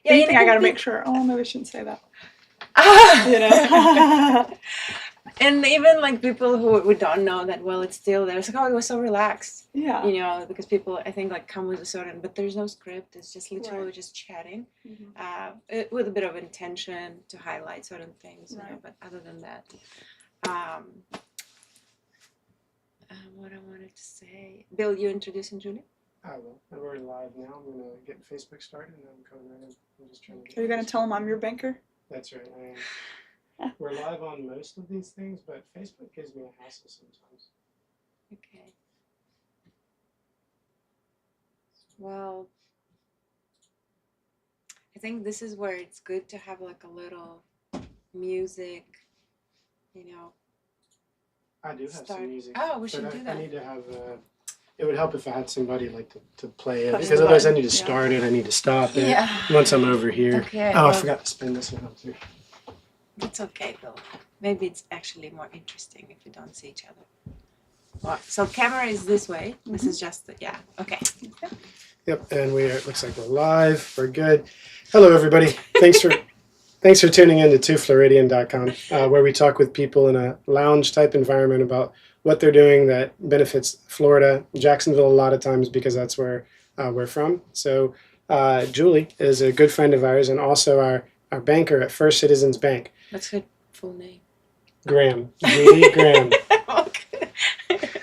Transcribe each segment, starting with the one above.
Yeah, anything I got to make sure, oh, maybe I shouldn't say that. You Ah! know? And even like people who don't know that well, it's still there. It's like, oh, it was so relaxed. Yeah. You know, because people, I think, like come with a certain, but there's no script. It's just literally Right. just chatting, Mhm. with a bit of intention to highlight certain things. You know, Right. but other than that, um, what I wanted to say, Bill, you introducing Julie? I will. I'm already live now. I'm gonna get Facebook started, and I'm coming right in. I'm just trying to get. Are you going to Facebook tell them I'm your going. banker? That's right. I am. We're live on most of these things, but Facebook gives me a hassle sometimes. Okay. Well, I think this is where it's good to have like a little music, you know. I do have Start. some music. Oh, we should but do I that. need to have. It would help if I had somebody like to play it, Push because the otherwise I button, need to yeah. start it. I need to stop it. Yeah. Once I'm over here. Okay, Oh, I well- forgot to spin this one up too. That's okay, Bill. Maybe it's actually more interesting if we don't see each other. Well, so camera is this way. This is just the, yeah. Okay. Yep, and it looks like we're live. We're good. Hello, everybody. Thanks for tuning in to twofloridian.com, where we talk with people in a lounge type environment about what they're doing that benefits Florida, Jacksonville, a lot of times because that's where we're from. So Julie is a good friend of ours and also our banker at First Citizens Bank. What's her full name? Graham, Julie Graham, Okay.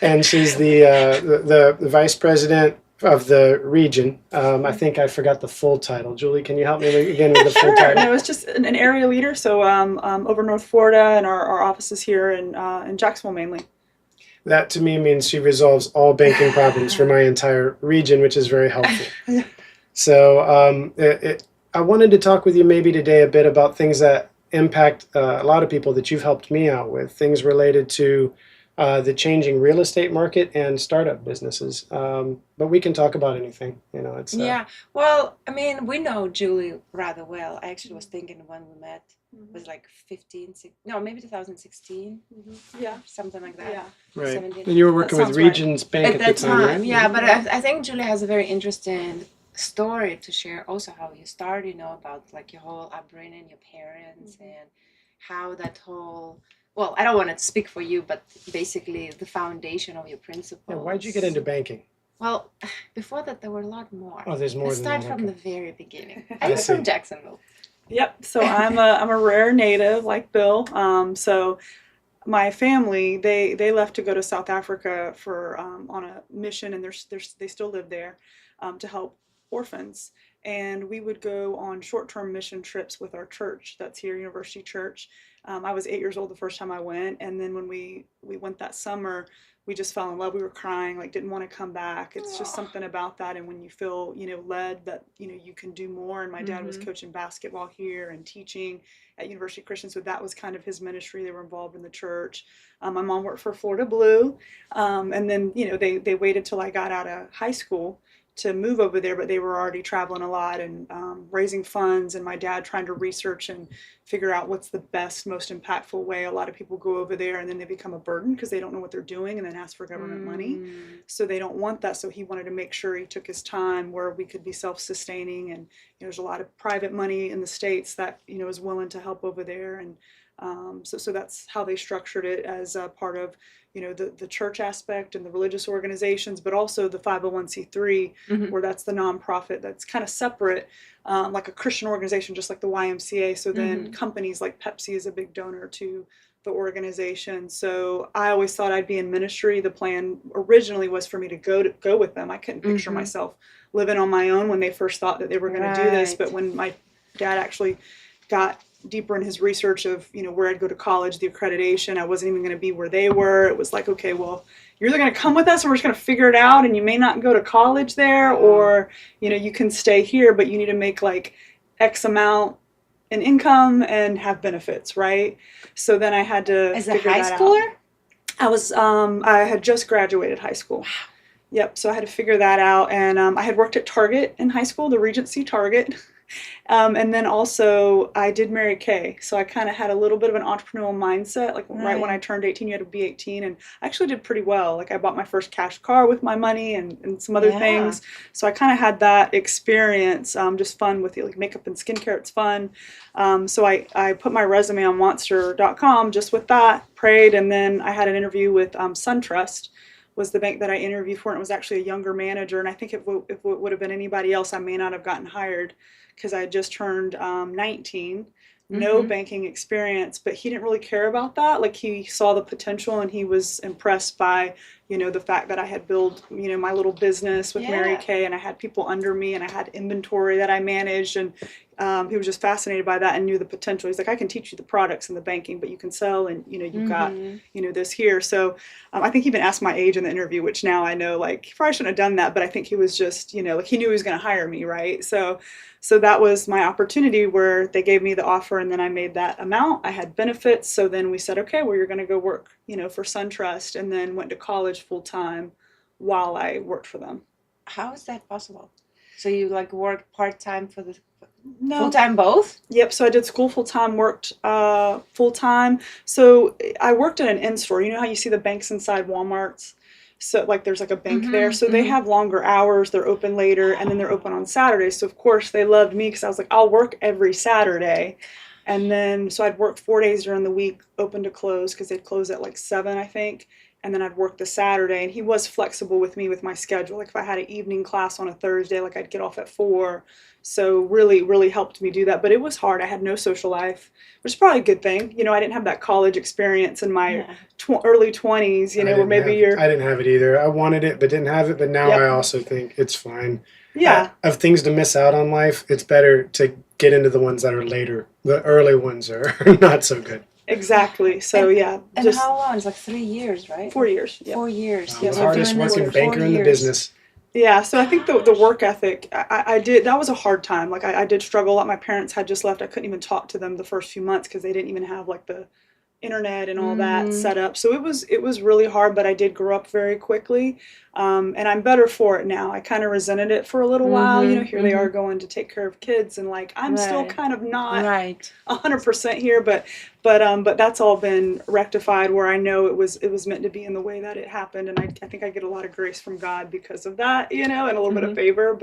and she's the vice president of the region. I think I forgot the full title. Julie, can you help me again with the full Sure. title? No, it's just an area leader. So over North Florida, and our office is here in Jacksonville mainly. That to me means she resolves all banking problems for my entire region, which is very helpful. So I wanted to talk with you maybe today a bit about things that impact a lot of people that you've helped me out with, things related to the changing real estate market and startup businesses. But we can talk about anything, you know. It's Yeah. Well, I mean, we know Julie rather well. I actually was thinking when we met it was like 2016, Yeah. something like that. Yeah. right. 17. And you were working That with sounds right. Regions Bank At at that the time, right? yeah, but I think Julie has a very interesting story to share also how you started, you know, about like your whole upbringing, your parents, and how that whole, well, I don't want to speak for you, but basically the foundation of your principles. Yeah, why'd you get into banking? Well, before that there were a lot more. Oh, there's more Let's than start that. from Okay. the very beginning. I I'm see. from Jacksonville. Yep. So I'm a rare native like Bill. So my family they left to go to South Africa for on a mission, and they still live there to help orphans. And we would go on short-term mission trips with our church that's here, University Church. I was 8 years old the first time I went, and then when we went that summer, we just fell in love. We were crying, like didn't want to come back. It's just something about that, and when you feel led that you can do more. And my dad was coaching basketball here and teaching at University Christian, so that was kind of his ministry. They were involved in the church. My mom worked for Florida Blue, and then they waited till I got out of high school to move over there, but they were already traveling a lot and raising funds, and my dad trying to research and figure out what's the best, most impactful way. A lot of people go over there and then they become a burden because they don't know what they're doing and then ask for government money. So they don't want that. So he wanted to make sure he took his time where we could be self-sustaining, and there's a lot of private money in the States that is willing to help over there. And so that's how they structured it as a part of the church aspect and the religious organizations, but also the 501c3, where that's the nonprofit that's kind of separate, like a Christian organization, just like the YMCA. So then companies like Pepsi is a big donor to the organization. So I always thought I'd be in ministry. The plan originally was for me to go with them. I couldn't picture myself living on my own when they first thought that they were going to do this. But when my dad actually got deeper in his research of where I'd go to college, the accreditation, I wasn't even going to be where they were. It was like, okay, well, you're either going to come with us or we're just going to figure it out, and you may not go to college there, or you can stay here, but you need to make like X amount in income and have benefits, right? So then I had to As a figure high that schooler? out. I had just graduated high school. Yep, so I had to figure that out, and I had worked at Target in high school, the Regency Target. And then also I did Mary Kay. So I kind of had a little bit of an entrepreneurial mindset. Like right when I Right. turned 18, you had to be 18. And I actually did pretty well. Like I bought my first cash car with my money and some other Yeah. things. So I kind of had that experience, just fun with like makeup and skincare. It's fun. So I put my resume on monster.com just with that, prayed. And then I had an interview with SunTrust was the bank that I interviewed for, and it was actually a younger manager. And I think if it would have been anybody else, I may not have gotten hired because I had just turned 19, no Mm-hmm. banking experience, but he didn't really care about that. Like he saw the potential and he was impressed by, the fact that I had built, my little business with Mary Yeah. Kay and I had people under me and I had inventory that I managed. And he was just fascinated by that and knew the potential. He's like, I can teach you the products and the banking, but you can sell and, you've got, Mm-hmm. this here. So I think he even asked my age in the interview, which now I know, like, he probably shouldn't have done that, but I think he was just, like he knew he was going to hire me, right? So that was my opportunity where they gave me the offer and then I made that amount. I had benefits. So then we said, okay, well, you're going to go work, for SunTrust, and then went to college full time while I worked for them. How is that possible? So you like work part time for the full No. time both? Yep. So I did school full time, worked full time. So I worked at an in store. You know how you see the banks inside Walmarts? So like there's like a bank there. So they Mm-hmm. have longer hours. They're open later, and then they're open on Saturdays. So of course they loved me because I was like, I'll work every Saturday. And then so I'd work 4 days during the week, open to close, because they'd close at like 7, I think. And then I'd work the Saturday, and he was flexible with me with my schedule. Like if I had an evening class on a Thursday, like I'd get off at 4. So really, really helped me do that. But it was hard. I had no social life, which is probably a good thing. I didn't have that college experience in my Yeah. early 20s, where maybe you're, I didn't have it either. I wanted it, but didn't have it. But now I yep, also think it's fine. yeah, Of things to miss out on life, it's better to get into the ones that are later. The early ones are not so good. exactly. So And yeah, and just how long? It's like 3 years, right? 4 years. Yep. 4 years. The Yep. So hardest doing this working for banker in the 4 years. business. Yeah, so I think the Gosh. work ethic, I did, that was a hard time. Like I did struggle a lot. My parents had just left. I couldn't even talk to them the first few months because they didn't even have like the internet and all that Mm-hmm. set up. So it was really hard, but I did grow up very quickly, and I'm better for it now. I kind of resented it for a little while. Mm-hmm. Here they are going to take care of kids, and like I'm still Right. kind of not Right. 100% here, but that's all been rectified where I know it was meant to be in the way that it happened, and I think I get a lot of grace from God because of that, and a little bit of Mm-hmm. favor,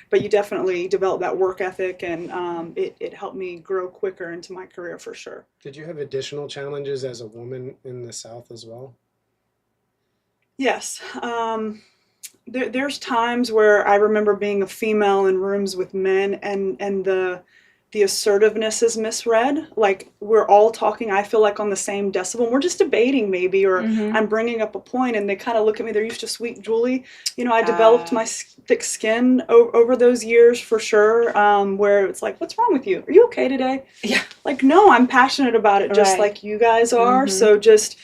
but you definitely develop that work ethic, and it helped me grow quicker into my career for sure. Did you have additional challenges as a woman in the South as well? Yes. There's times where I remember being a female in rooms with men, and the assertiveness is misread. Like we're all talking, I feel like on the same decibel. And we're just debating maybe, or Mm-hmm. I'm bringing up a point, and they kind of look at me. They're used to sweet Julie. I developed my thick skin over those years for sure. Where it's like, what's wrong with you? Are you okay today? Yeah. Like, no, I'm passionate about it, just Right. like you guys are. Mm-hmm. So just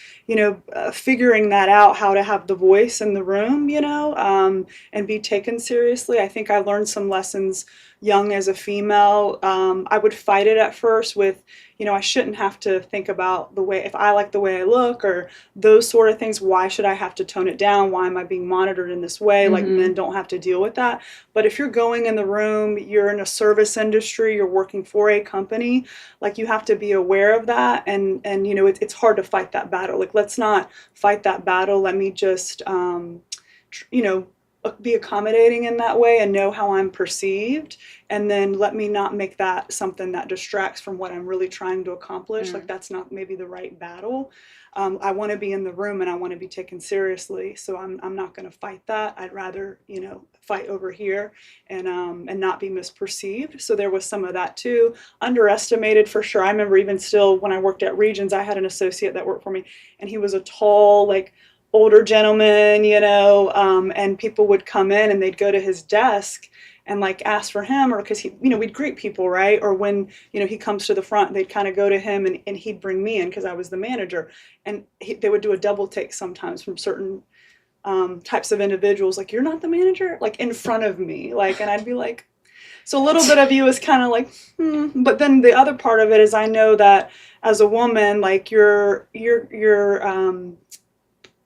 figuring that out, how to have the voice in the room, and be taken seriously. I think I learned some lessons young as a female. I would fight it at first with, I shouldn't have to think about the way, if I like the way I look or those sort of things, why should I have to tone it down? Why am I being monitored in this way? Like Mm-hmm. men don't have to deal with that. But if you're going in the room, you're in a service industry, you're working for a company, like you have to be aware of that. And it's hard to fight that battle. Like, let's not fight that battle. Let me just, be accommodating in that way and know how I'm perceived, and then let me not make that something that distracts from what I'm really trying to accomplish. Like that's not maybe the right battle. I want to be in the room and I want to be taken seriously, so I'm not going to fight that. I'd rather fight over here and not be misperceived. So there was some of that too. Underestimated for sure. I remember even still when I worked at Regions, I had an associate that worked for me, and he was a tall, like, older gentleman, and people would come in and they'd go to his desk and like ask for him, or because we'd greet people, right? Or when, he comes to the front, they'd kind of go to him, and he'd bring me in because I was the manager. And they would do a double take sometimes from certain types of individuals, like, you're not the manager, like in front of me. Like, and I'd be like, so a little bit of you is kind of like, but then the other part of it is I know that as a woman, like your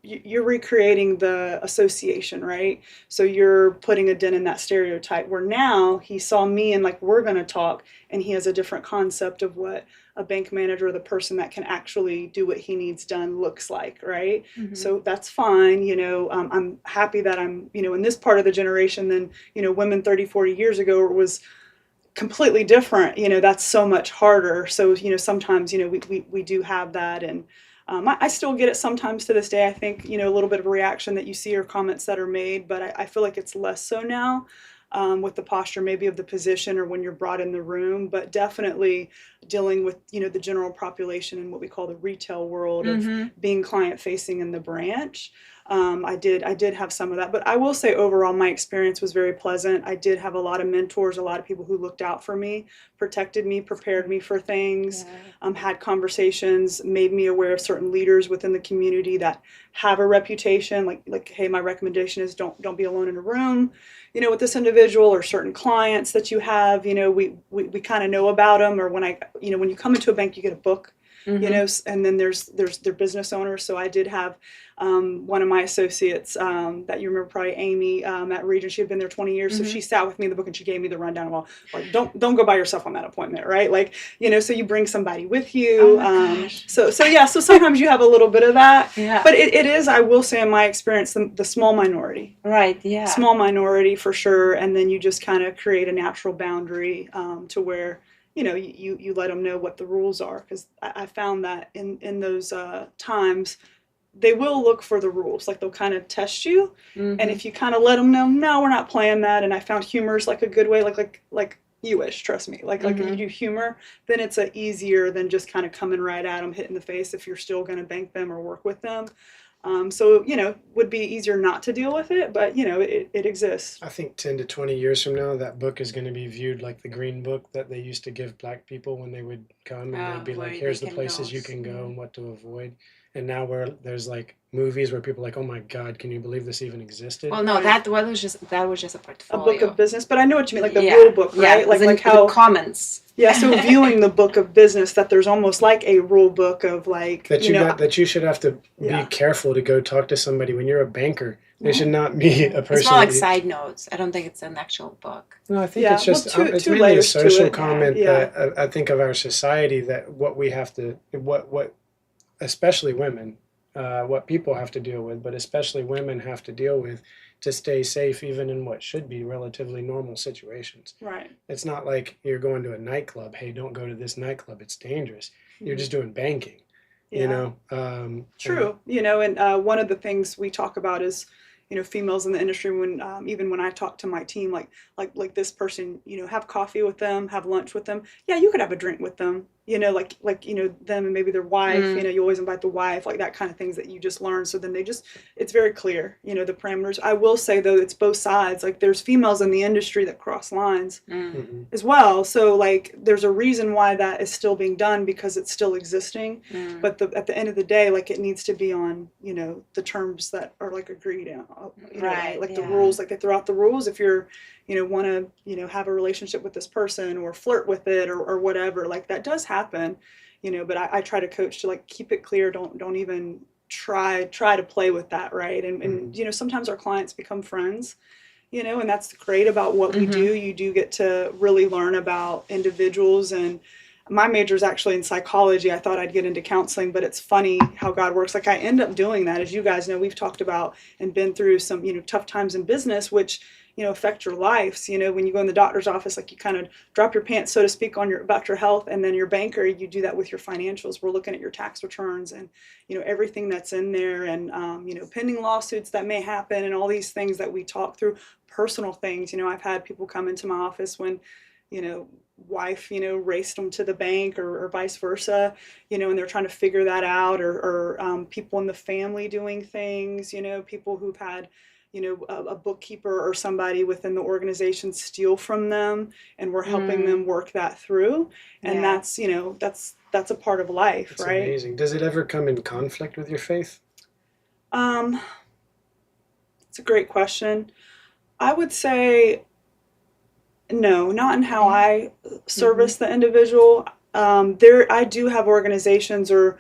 you're recreating the association, right? So you're putting a dent in that stereotype where now he saw me and like we're going to talk, and he has a different concept of what a bank manager or the person that can actually do what he needs done looks like, right? Mhm. So that's fine. I'm happy that I'm, in this part of the generation than, women 30, 40 years ago was completely different. That's so much harder. So, sometimes, we do have that. And I still get it sometimes to this day. I think, a little bit of a reaction that you see or comments that are made, but I feel like it's less so now. With the posture maybe of the position or when you're brought in the room, but definitely dealing with the general population and what we call the retail world of being client facing in the branch. I did have some of that, but I will say overall my experience was very pleasant. I did have a lot of mentors, a lot of people who looked out for me, protected me, prepared me for things, had conversations, made me aware of certain leaders within the community that have a reputation. Like, hey, my recommendation is don't be alone in a room, with this individual, or certain clients that you have. We kind of know about them. Or when when you come into a bank, you get a book. And then there's their business owners. So I did have one of my associates that you remember, probably Amy, at Region. She had been there 20 years, so she sat with me in the book and she gave me the rundown of all, like, don't go by yourself on that appointment, right? Like, so you bring somebody with you. So sometimes you have a little bit of that. Yeah. But it is, I will say, in my experience, the small minority. Right. Yeah. Small minority for sure, and then you just kind of create a natural boundary to where you let them know what the rules are, because I found that in those times they will look for the rules, like they'll kind of test you, and if you kind of let them know, no, we're not playing that. And I found humor is like a good way, like you-ish, trust me, like if you do humor, then it's easier than just kind of coming right at them, hitting the face if you're still going to bank them or work with them. So, would be easier not to deal with it, but, it exists. I think 10 to 20 years from now, that book is going to be viewed like the Green Book that they used to give Black people when they would come, and they'd be like, here's the places you can go and what to avoid. And now there's like movies where people are like, oh my God, can you believe this even existed? Well, no, that was just a portfolio. A book of business, but I know what you mean, like the rule book, right? Like how the comments. Yeah, so viewing the book of business, that there's almost like a rule book of like that you should have to be careful to go talk to somebody when you're a banker. There should not be a person. It's more like side notes. I don't think it's an actual book. No, I think it's just it's really a social comment that I think of our society, that what we have to what especially women, what people have to deal with, but especially women have to deal with to stay safe even in what should be relatively normal situations. Right. It's not like you're going to a nightclub. Hey, don't go to this nightclub. It's dangerous. You're just doing banking, True. And one of the things we talk about is, females in the industry, when even when I talk to my team, like this person, have coffee with them, have lunch with them. Yeah, you could have a drink with them, like them and maybe their wife, you always invite the wife, like that kind of things that you just learn. So then it's very clear, the parameters. I will say though, it's both sides. Like there's females in the industry that cross lines as well. So like there's a reason why that is still being done, because it's still existing. But at the end of the day, like it needs to be on, the terms that are like agreed on, the rules, like they throw out the rules. If you're, want to, have a relationship with this person or flirt with it or whatever, like that does happen, but I try to coach to like keep it clear. Don't even try to play with that. Right. And sometimes our clients become friends, and that's great about what we do. You do get to really learn about individuals. And my major is actually in psychology. I thought I'd get into counseling, but it's funny how God works. Like I end up doing that. As you guys know, we've talked about and been through some, tough times in business, which, affect your lives. When you go in the doctor's office, like you kind of drop your pants, so to speak, about your health. And then your banker, you do that with your financials. We're looking at your tax returns and, everything that's in there, and, pending lawsuits that may happen, and all these things that we talk through, personal things. I've had people come into my office when, wife, raced them to the bank or vice versa, and they're trying to figure that out, or people in the family doing things, people who've had, a bookkeeper or somebody within the organization steal from them, and we're helping them work that through. And that's a part of life. That's right? Amazing. Does it ever come in conflict with your faith? It's a great question. I would say no, not in how I service the individual. I do have organizations or,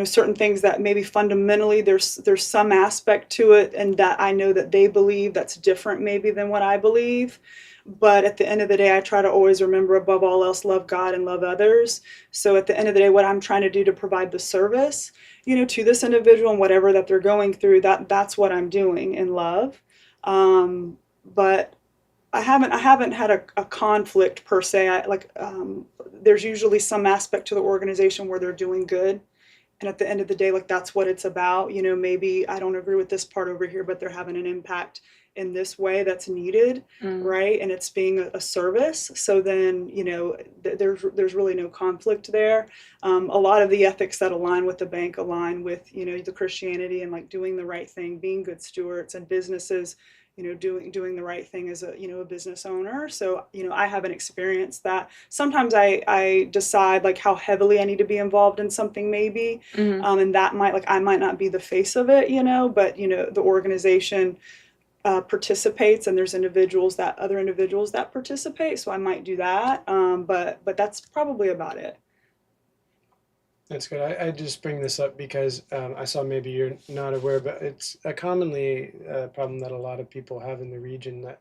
certain things that maybe fundamentally there's some aspect to it, and that I know that they believe that's different maybe than what I believe. But at the end of the day, I try to always remember, above all else, love God and love others. So at the end of the day, what I'm trying to do to provide the service, to this individual and whatever that they're going through, that's what I'm doing in love. But I haven't had a conflict per se. There's usually some aspect to the organization where they're doing good. And at the end of the day, like, that's what it's about. Maybe I don't agree with this part over here, but they're having an impact in this way that's needed, right? And it's being a service. So then, there's really no conflict there. A lot of the ethics that align with the bank align with, the Christianity and like doing the right thing, being good stewards, and businesses, doing the right thing as a business owner. So, I haven't experienced that. Sometimes I decide like how heavily I need to be involved in something maybe. And that I might not be the face of it, but, the organization participates, and there's other individuals that participate. So I might do that. But that's probably about it. That's good. I just bring this up because I saw maybe you're not aware, but it's a commonly problem that a lot of people have in the region, that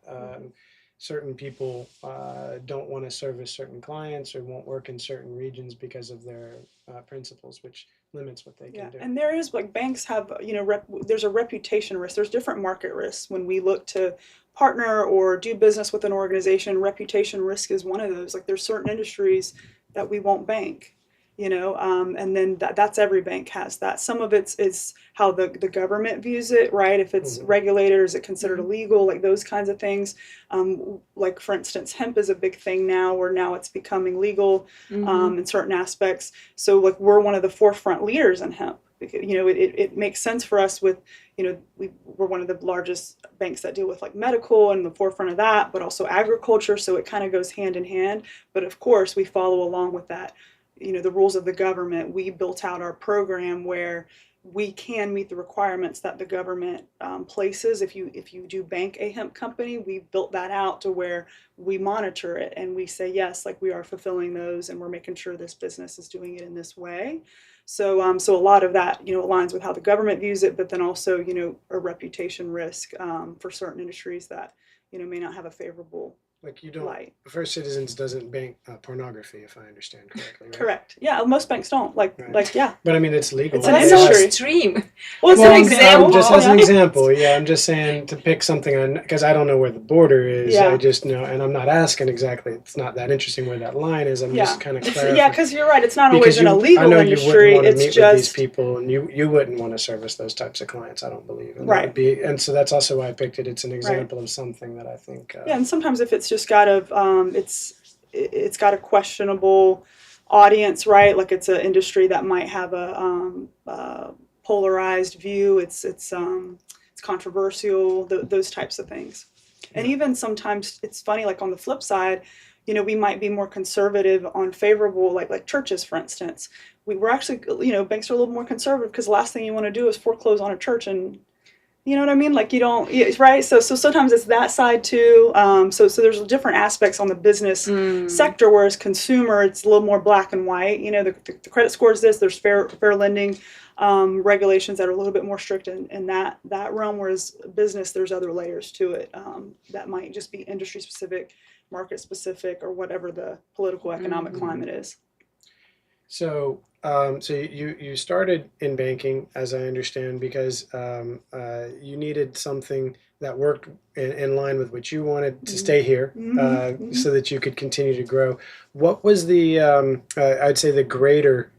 certain people don't want to service certain clients or won't work in certain regions because of their principles, which limits what they can do. And there is, like, banks have, there's a reputation risk. There's different market risks when we look to partner or do business with an organization. Reputation risk is one of those. Like, there's certain industries that we won't bank. And then that's every bank has that. Some of it's is how the government views it, right? If it's regulated, is it considered illegal, like those kinds of things. Like, for instance, hemp is a big thing now, where now it's becoming legal in certain aspects. So, like, we're one of the forefront leaders in hemp. It makes sense for us with, we're one of the largest banks that deal with like medical and the forefront of that, but also agriculture. So it kind of goes hand in hand. But of course, we follow along with that. The rules of the government. We built out our program where we can meet the requirements that the government places. If you do bank a hemp company, we built that out to where we monitor it and we say, yes, like, we are fulfilling those, and we're making sure this business is doing it in this way. So so a lot of that aligns with how the government views it, but then also a reputation risk for certain industries that may not have a favorable Like, you don't, light. First Citizens doesn't bank pornography, if I understand correctly, right? Correct. Yeah, most banks don't. Right. Yeah. But I mean, it's legal. It's an That's industry. so extreme. Well, it's Well, an example. just as an yeah. example, I'm just saying to pick something on, because I don't know where the border is. Yeah. I just know, and I'm not asking exactly. It's not that interesting where that line is. I'm just kind of clarifying. Yeah, because you're right. It's not always Because an illegal I know industry. you wouldn't want to It's meet with these just people, and you wouldn't want to service those types of clients. I don't believe, and Right. and so that's also why I picked it. It's an example of something that I think. yeah. And sometimes if it's just got it's got a questionable audience, right? Like, it's an industry that might have a polarized view. It's controversial. Those types of things. And even sometimes it's funny. Like, on the flip side, we might be more conservative on favorable, like churches, for instance. We're actually, banks are a little more conservative, because the last thing you want to do is foreclose on a church. And you know what I mean? Like, you don't, right? So sometimes it's that side too. So there's different aspects on the business sector, whereas consumer, it's a little more black and white. The credit score is this. There's fair lending regulations that are a little bit more strict in that realm, whereas business, there's other layers to it that might just be industry specific, market specific, or whatever the political economic climate is. So, so you started in banking, as I understand, because you needed something that worked in line with what you wanted to stay here, so that you could continue to grow. What was the, I'd say, the greater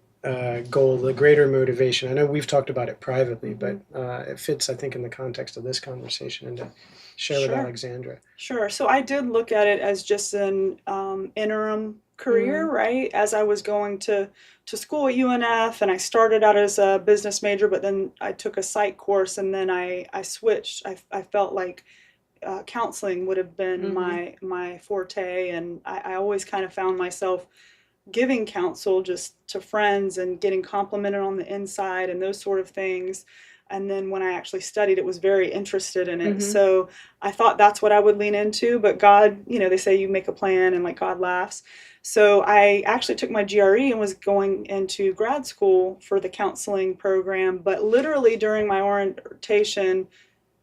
goal, the greater motivation? I know we've talked about it privately, but it fits, I think, in the context of this conversation, and to share with Alexandra. Sure. So I did look at it as just an interim career, right? As I was going to school at UNF, and I started out as a business major, but then I took a psych course, and then I switched. I felt like counseling would have been my forte, and I always kind of found myself giving counsel just to friends and getting complimented on the inside and those sort of things. And then when I actually studied it, was very interested in it. So I thought that's what I would lean into. But God, they say you make a plan and like God laughs. So I actually took my GRE and was going into grad school for the counseling program. But literally during my orientation,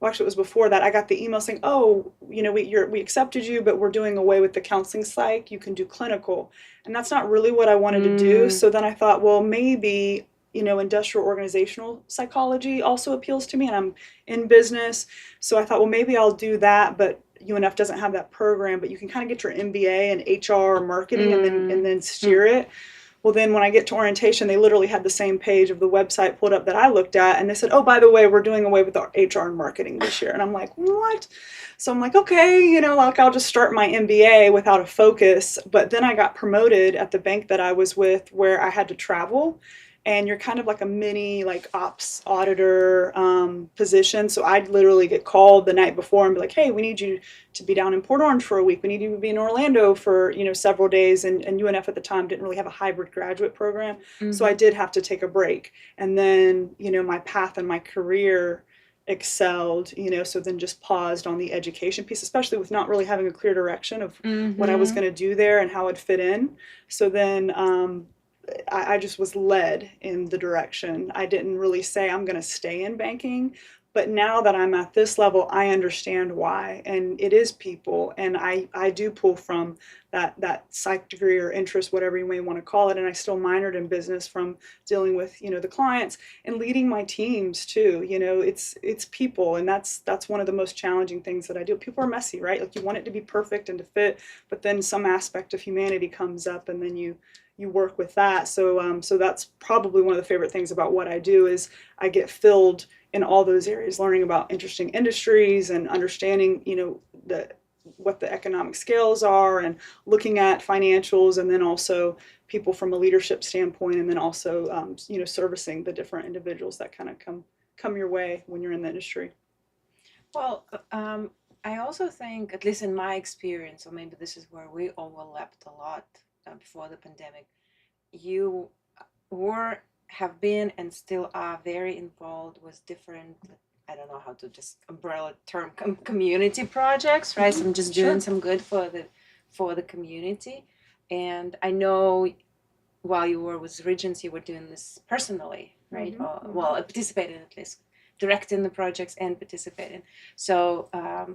well, actually, it was before that, I got the email saying, oh, we accepted you, but we're doing away with the counseling psych. You can do clinical. And that's not really what I wanted to do. So then I thought, well, maybe, industrial organizational psychology also appeals to me, and I'm in business. So I thought, well, maybe I'll do that, but UNF doesn't have that program, but you can kind of get your MBA in HR or marketing and then steer it. Well, then when I get to orientation, they literally had the same page of the website pulled up that I looked at, and they said, oh, by the way, we're doing away with our HR and marketing this year. And I'm like, what? So I'm like, okay, I'll just start my MBA without a focus. But then I got promoted at the bank that I was with, where I had to travel. And you're kind of like a mini ops auditor position. So I'd literally get called the night before and be like, hey, we need you to be down in Port Orange for a week. We need you to be in Orlando for several days. And UNF at the time didn't really have a hybrid graduate program. So I did have to take a break. And then my path and my career excelled, so then just paused on the education piece, especially with not really having a clear direction of what I was going to do there and how I'd fit in. So then I just was led in the direction. I didn't really say I'm going to stay in banking, but now that I'm at this level, I understand why. And it is people, and I do pull from that psych degree or interest, whatever you may want to call it. And I still minored in business from dealing with the clients and leading my teams too. It's people, and that's one of the most challenging things that I do. People are messy, right? Like, you want it to be perfect and to fit, but then some aspect of humanity comes up, and then you work with that. So that's probably one of the favorite things about what I do is I get filled in all those areas, learning about interesting industries and understanding, what the economic scales are, and looking at financials, and then also people from a leadership standpoint, and then also, servicing the different individuals that kind of come your way when you're in the industry. Well, I also think, at least in my experience, or maybe this is where we overlapped a lot before the pandemic, you have been and still are very involved with different, I don't know how to just umbrella term, community projects, right? So I'm just doing some good for the community. And I know while you were with Regents, you were doing this personally, right? Well, participating, at least directing the projects and participating. So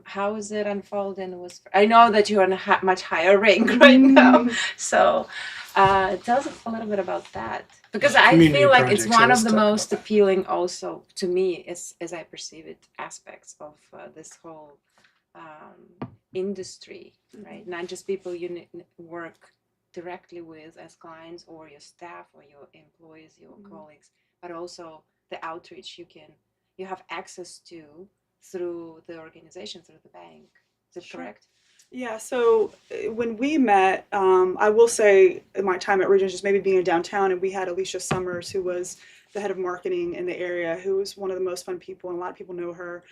how is it unfolding? I know that you're on a much higher rank right now. So tell us a little bit about that, because I feel like it's one of the most appealing, also to me, as I perceive it, aspects of this whole industry, right? Not just people you work directly with as clients, or your staff, or your employees, your colleagues, but also the outreach you have access to through the organization, through the bank. Is it correct? Yeah, so when we met, I will say in my time at Regents, just maybe being in downtown, and we had Alicia Summers, who was the head of marketing in the area, who was one of the most fun people, and a lot of people know her.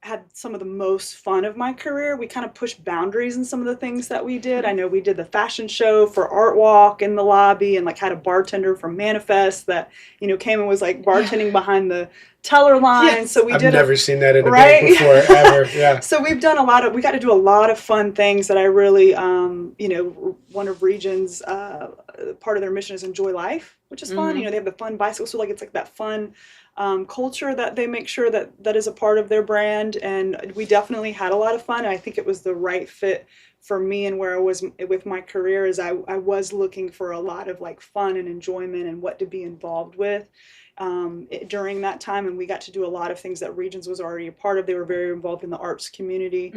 Had some of the most fun of my career. We kind of pushed boundaries in some of the things that we did. I know we did the fashion show for Art Walk in the lobby, and had a bartender from Manifest that came and was bartending behind the teller line. Yes. So we I've did never seen that in a bank before, ever. Yeah. So we've done we got to do a lot of fun things that I really, one of Regents, part of their mission is enjoy life, which is fun. They have the fun bicycle, so it's that fun culture that they make sure that is a part of their brand. And we definitely had a lot of fun. And I think it was the right fit for me and where I was with my career, is I was looking for a lot of fun and enjoyment and what to be involved with during that time. And we got to do a lot of things that Regents was already a part of. They were very involved in the arts community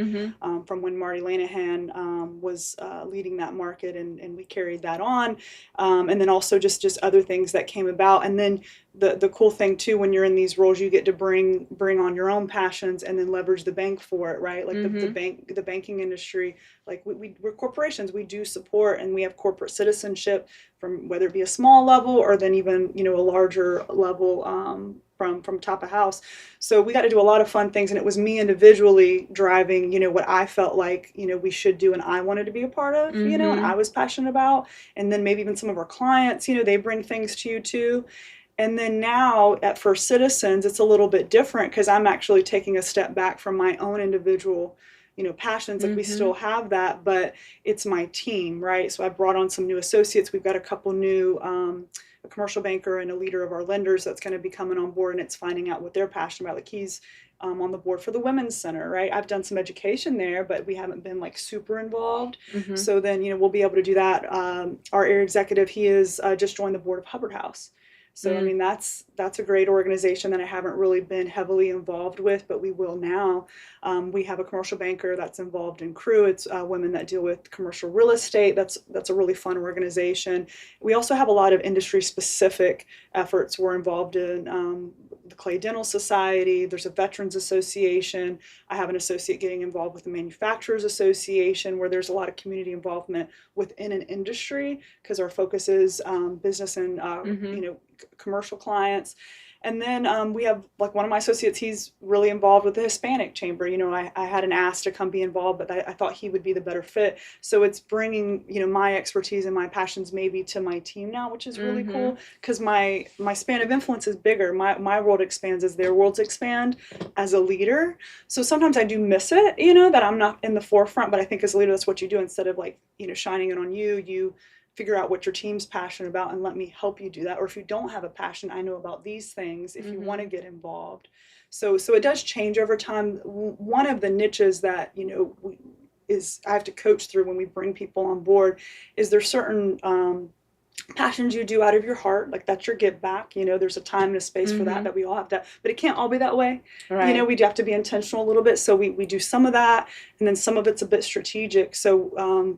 from when Marty Lanahan was leading that market, and we carried that on. And then also just other things that came about. And then the cool thing too, when you're in these roles, you get to bring on your own passions and then leverage the bank for it, right? The banking industry, we're corporations, we do support, and we have corporate citizenship, from whether it be a small level or then even a larger level from top of house. So we got to do a lot of fun things, and it was me individually driving what I felt like we should do and I wanted to be a part of, and I was passionate about. And then maybe even some of our clients, they bring things to you too. And then now at First Citizens, it's a little bit different, because I'm actually taking a step back from my own individual passions. Like we still have that, but it's my team, right? So I brought on some new associates. We've got a couple new, a commercial banker and a leader of our lenders that's going to be coming on board, and it's finding out what they're passionate about. Like he's on the board for the Women's Center, right? I've done some education there, but we haven't been like super involved. So then, we'll be able to do that. Our area executive, he is just joined the board of Hubbard House. So I mean, that's a great organization that I haven't really been heavily involved with, but we will now. We have a commercial banker that's involved in Crew. It's women that deal with commercial real estate. That's a really fun organization. We also have a lot of industry specific efforts. We're involved in the Clay Dental Society. There's a Veterans Association. I have an associate getting involved with the Manufacturers Association, where there's a lot of community involvement within an industry, because our focus is business and commercial clients. And then we have like one of my associates, he's really involved with the Hispanic Chamber. I had an ask to come be involved, but I thought he would be the better fit. So it's bringing, my expertise and my passions maybe to my team now, which is really cool, because my span of influence is bigger. My world expands as their worlds expand as a leader. So sometimes I do miss it, that I'm not in the forefront, but I think as a leader, that's what you do. Instead of like, shining it on you figure out what your team's passionate about and let me help you do that. Or if you don't have a passion, I know about these things if you want to get involved. So it does change over time. One of the niches that, I have to coach through when we bring people on board is there's certain passions you do out of your heart, like that's your give back. There's a time and a space for that we all have to, but it can't all be that way. Right. We do have to be intentional a little bit. So we do some of that, and then some of it's a bit strategic. So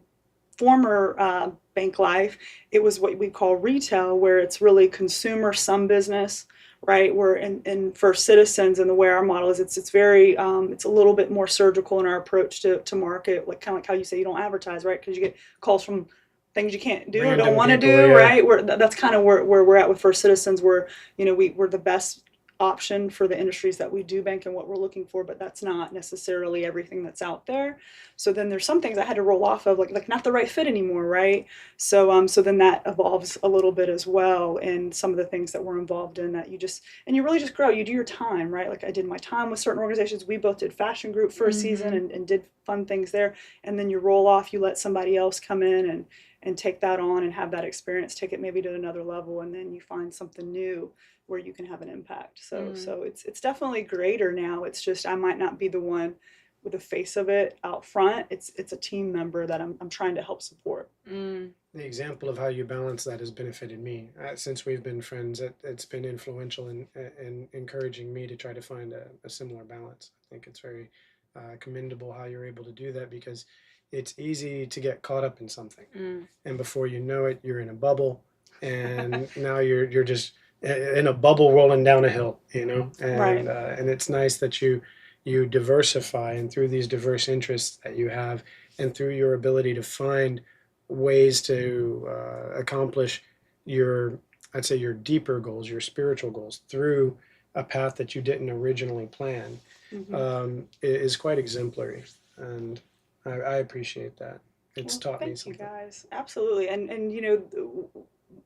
former bank life, it was what we call retail, where it's really consumer, some business, right? We're in for Citizens, and the way our model is, it's very it's a little bit more surgical in our approach to market, like kind of like how you say you don't advertise, right? Because you get calls from things you can't do or don't want to do, right? That's kind of where we're at with First Citizens. We're we're the best option for the industries that we do bank and what we're looking for, but that's not necessarily everything that's out there. So then there's some things I had to roll off of, like not the right fit anymore, right? So then that evolves a little bit as well, and some of the things that we're involved in that you really just grow. You do your time, right? Like I did my time with certain organizations. We both did Fashion Group for a season and did fun things there, and then you roll off, you let somebody else come in and take that on and have that experience, take it maybe to another level, and then you find something new where you can have an impact. So it's definitely greater now. It's just I might not be the one with the face of it out front. It's a team member that I'm trying to help support. The example of how you balance that has benefited me. Since we've been friends, it's been influential in encouraging me to try to find a similar balance. I think it's very commendable how you're able to do that, because it's easy to get caught up in something. And before you know it, you're in a bubble, and now you're just in a bubble rolling down a hill, and Right. And it's nice that you diversify, and through these diverse interests that you have, and through your ability to find ways to accomplish I'd say your deeper goals, your spiritual goals, through a path that you didn't originally plan, is quite exemplary, and I appreciate that. It's taught me something. Thank you guys. Absolutely. And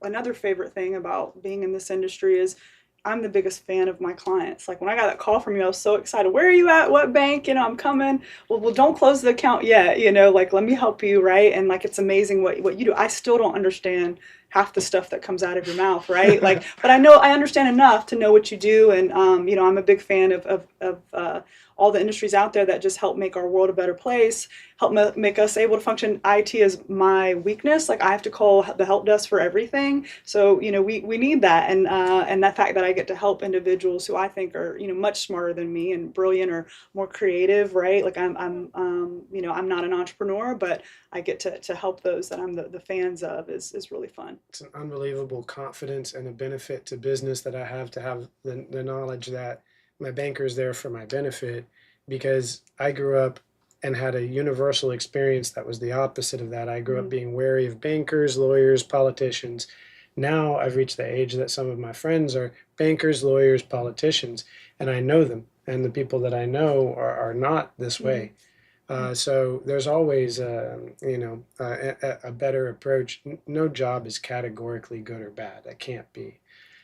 another favorite thing about being in this industry is I'm the biggest fan of my clients. Like when I got that call from you, I was so excited. Where are you at? What bank? I'm coming. Well, don't close the account yet. Like let me help you, right? And like it's amazing what you do. I still don't understand half the stuff that comes out of your mouth, right? Like, but I understand enough to know what you do, and I'm a big fan of all the industries out there that just help make our world a better place, help make us able to function. IT is my weakness. Like I have to call the help desk for everything. So we need that, and that fact that I get to help individuals who I think are much smarter than me and brilliant or more creative, right? Like I'm not an entrepreneur, but I get to help those that I'm the fans of is really fun. It's an unbelievable confidence and a benefit to business that I have to have the knowledge that my banker is there for my benefit, because I grew up and had a universal experience that was the opposite of that. I grew up being wary of bankers, lawyers, politicians. Now I've reached the age that some of my friends are bankers, lawyers, politicians, and I know them, and the people that I know are not this way. So there's always a better approach. No job is categorically good or bad. That can't be.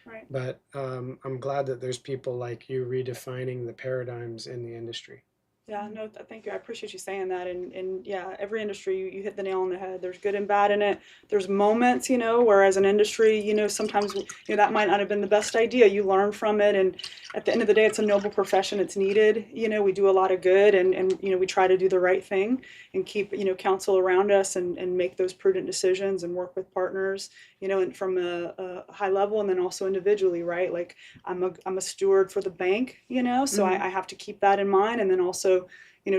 Right. But I'm glad that there's people like you redefining the paradigms in the industry. Yeah, no, thank you. I appreciate you saying that. And yeah, every industry, you hit the nail on the head. There's good and bad in it. There's moments, where as an industry, sometimes, that might not have been the best idea. You learn from it. And at the end of the day, it's a noble profession. It's needed. We do a lot of good and we try to do the right thing and keep, counsel around us and make those prudent decisions and work with partners, and from a high level and then also individually, right? Like I'm a steward for the bank, so I have to keep that in mind. And then also,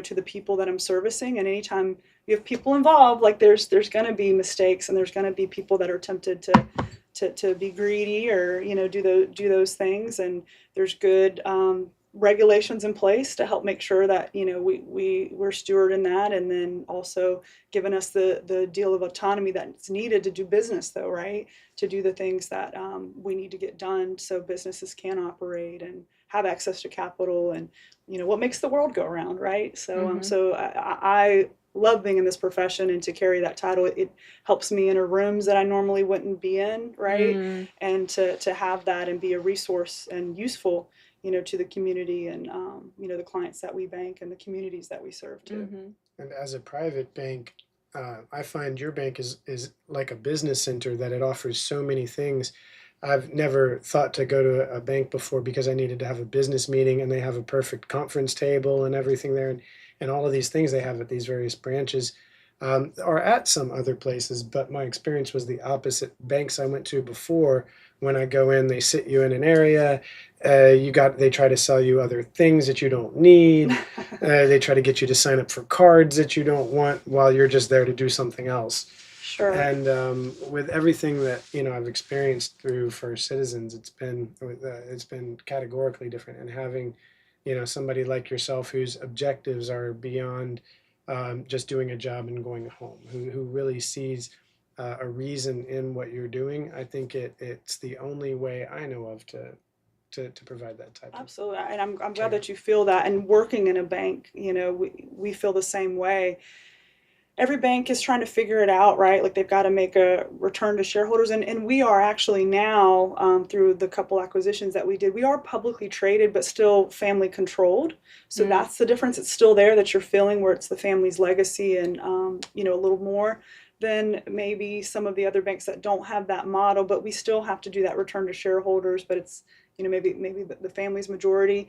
to the people that I'm servicing. And anytime you have people involved, like there's going to be mistakes and there's going to be people that are tempted to be greedy or, do those things. And there's good regulations in place to help make sure that, we're stewarding that. And then also giving us the deal of autonomy that's needed to do business though, right? To do the things that we need to get done so businesses can operate and have access to capital and, what makes the world go around, right? So, so I love being in this profession and to carry that title. It helps me enter rooms that I normally wouldn't be in, right? And to have that and be a resource and useful, to the community and, the clients that we bank and the communities that we serve too. And as a private bank, I find your bank is like a business center that it offers so many things. I've never thought to go to a bank before because I needed to have a business meeting and they have a perfect conference table and everything there. And all of these things they have at these various branches or at some other places. But my experience was the opposite. Banks I went to before, when I go in, they sit you in an area. They try to sell you other things that you don't need. They try to get you to sign up for cards that you don't want while you're just there to do something else. Sure. And with everything that I've experienced through First Citizens, it's been categorically different. And having somebody like yourself whose objectives are beyond just doing a job and going home, who really sees a reason in what you're doing, I think it's the only way I know of to provide that type of. Absolutely. And I'm glad that you feel that. And working in a bank, we feel the same way. Every bank is trying to figure it out, right? Like they've got to make a return to shareholders. And we are actually now, through the couple acquisitions that we did, we are publicly traded, but still family controlled. So that's the difference. It's still there that you're feeling where it's the family's legacy and, a little more than maybe some of the other banks that don't have that model, but we still have to do that return to shareholders, but it's, maybe the family's majority.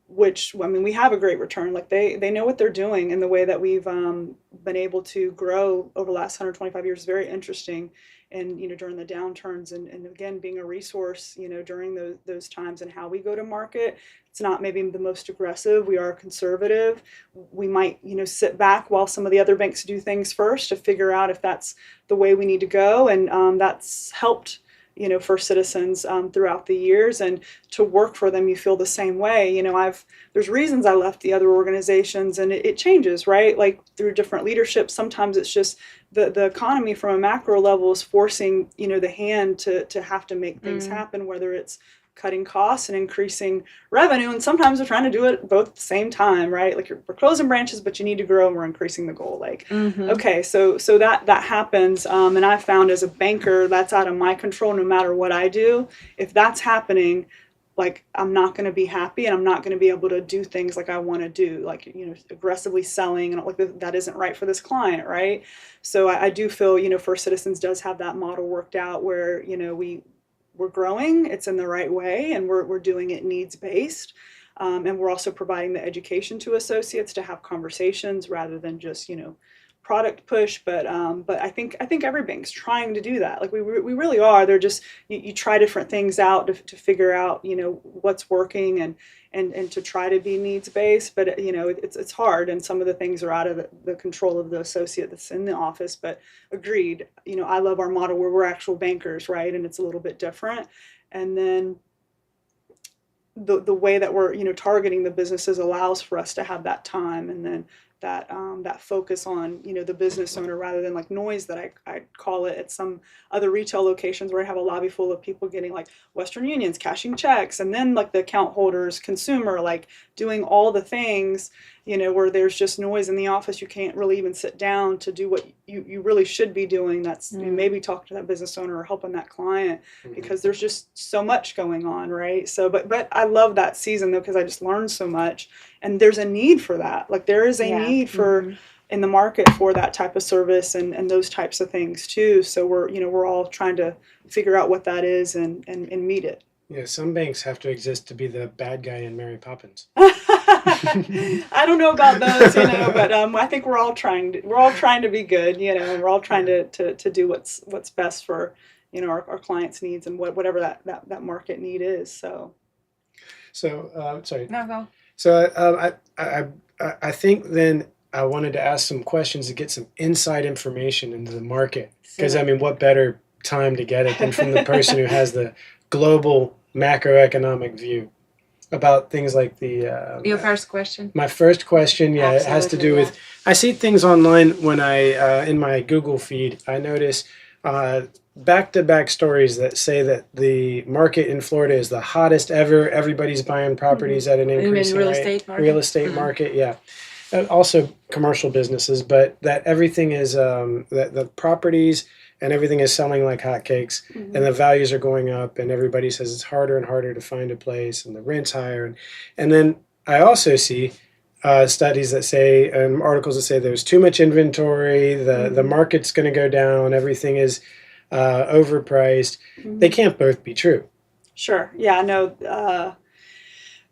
Which, I mean, we have a great return. Like they know what they're doing, and the way that we've been able to grow over the last 125 years is very interesting. And during the downturns, and again being a resource, during those times, and how we go to market. It's not maybe the most aggressive. We are conservative. We might sit back while some of the other banks do things first to figure out if that's the way we need to go, and that's helped. First Citizens throughout the years, and to work for them, you feel the same way. There's reasons I left the other organizations, and it changes, right? Like through different leadership. Sometimes it's just the economy from a macro level is forcing, the hand to have to make things happen, whether it's cutting costs and increasing revenue. And sometimes we're trying to do it both at the same time, right? Like we're closing branches, but you need to grow and we're increasing the goal. Like, okay, so that happens. And I've found as a banker, that's out of my control no matter what I do. If that's happening, like I'm not going to be happy and I'm not going to be able to do things like I want to do, like, aggressively selling and like that isn't right for this client, right? So I do feel, First Citizens does have that model worked out where, we're growing, it's in the right way, and we're doing it needs-based. And we're also providing the education to associates to have conversations rather than just, product push. But I think every bank's trying to do that. Like we really are. They're just, you try different things out to figure out, what's working and to try to be needs-based. But, it's hard, and some of the things are out of the control of the associate that's in the office. But agreed, I love our model where we're actual bankers, right? And it's a little bit different. And then the way that we're, targeting the businesses allows for us to have that time, and then that focus on, the business owner rather than like noise that I call it at some other retail locations where I have a lobby full of people getting like Western Unions, cashing checks, and then like the account holders, consumer, like doing all the things. where there's just noise in the office. You can't really even sit down to do what you really should be doing. That's maybe talk to that business owner or helping that client, because there's just so much going on, right? So, but I love that season though, because I just learned so much, and there's a need for that. Like there is a need for in the market for that type of service and those types of things too. So we're all trying to figure out what that is and meet it. Yeah, some banks have to exist to be the bad guy in Mary Poppins. I don't know about those, but I think we're all trying to be good, and we're all trying to do what's best for, our clients' needs and whatever that market need is. So sorry. No, go. So I think then I wanted to ask some questions to get some inside information into the market, because I mean, what better time to get it than from the person who has the global macroeconomic view about things like the Your first question. My first question, yeah, it has to do with, I see things online when I in my Google feed, I notice back-to-back stories that say that the market in Florida is the hottest ever. Everybody's buying properties at an increasing real rate. estate market? Real estate market, yeah. Also commercial businesses, but that everything is that the properties and everything is selling like hotcakes, and the values are going up, and everybody says it's harder and harder to find a place, and the rent's higher. And then I also see studies that say, and articles that say there's too much inventory, the market's going to go down, everything is overpriced. They can't both be true. Sure. Yeah. No.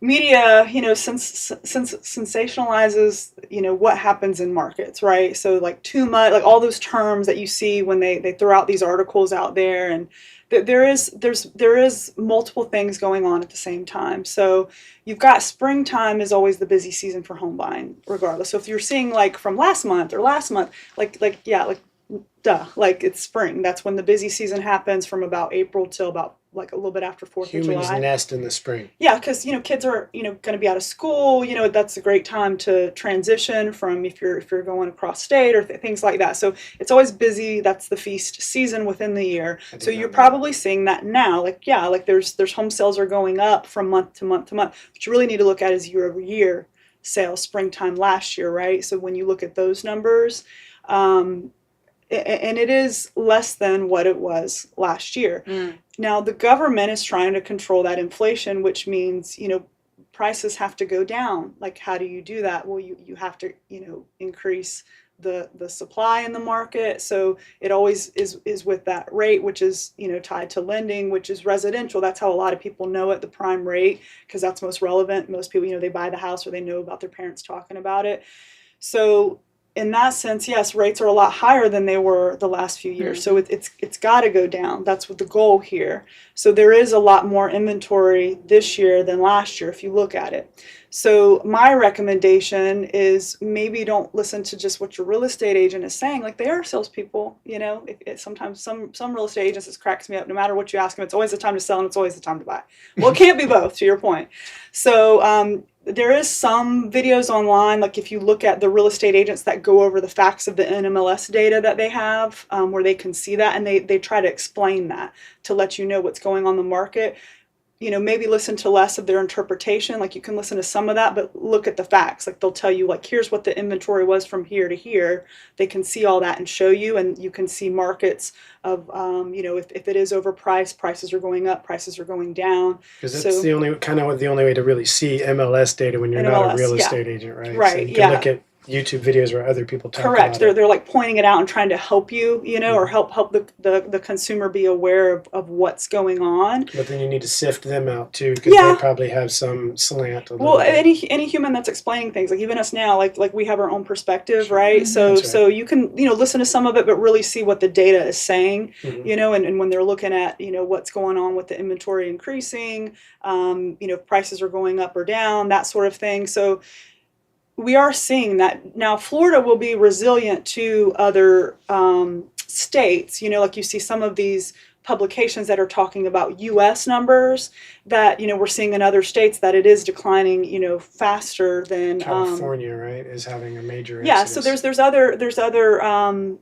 Media, since sensationalizes, what happens in markets, right? So like too much, like all those terms that you see when they throw out these articles out there, and there is multiple things going on at the same time. So you've got springtime is always the busy season for home buying, regardless. So if you're seeing like from last month, like it's spring. That's when the busy season happens, from about April till about like a little bit after 4th of July. Humans nest in the spring. Yeah, because kids are going to be out of school. That's a great time to transition from if you're going across state or things like that. So it's always busy. That's the feast season within the year. So you're probably seeing that now. Like there's home sales are going up from month to month to month. What you really need to look at is year over year sales, springtime last year, right? So when you look at those numbers. And it is less than what it was last year. Now, the government is trying to control that inflation, which means, prices have to go down. Like, how do you do that? Well, you have to, increase the supply in the market. So it always is with that rate, which is, tied to lending, which is residential. That's how a lot of people know it, the prime rate, because that's most relevant. Most people, they buy the house or they know about their parents talking about it. So in that sense, yes, rates are a lot higher than they were the last few years. So it's got to go down. That's what the goal here. So there is a lot more inventory this year than last year if you look at it. So my recommendation is maybe don't listen to just what your real estate agent is saying. Like, they are salespeople, sometimes some real estate agents, it cracks me up. No matter what you ask them, it's always the time to sell and it's always the time to buy. Well, it can't be both, to your point. So there is some videos online, like if you look at the real estate agents that go over the facts of the NMLS data that they have, where they can see that, and they try to explain that to let you know what's going on in the market. Maybe listen to less of their interpretation. Like, you can listen to some of that, but look at the facts. Like, they'll tell you, like, here's what the inventory was from here to here. They can see all that and show you, and you can see markets of, if it is overpriced, prices are going up, prices are going down. Because that's the only way to really see MLS data when you're not a real estate agent, right? Right. So you can look at YouTube videos where other people talk Correct. about They're like pointing it out and trying to help you, or help the consumer be aware of what's going on. But then you need to sift them out too, because they probably have some slant. Well, any human that's explaining things, like even us now, like we have our own perspective, right? So so you can listen to some of it, but really see what the data is saying, and when they're looking at what's going on with the inventory increasing, if prices are going up or down, that sort of thing. So we are seeing that now. Florida will be resilient to other states. Like you see some of these publications that are talking about U.S. numbers that we're seeing in other states that it is declining faster than California, right, is having a major yeah. incidence. So there's other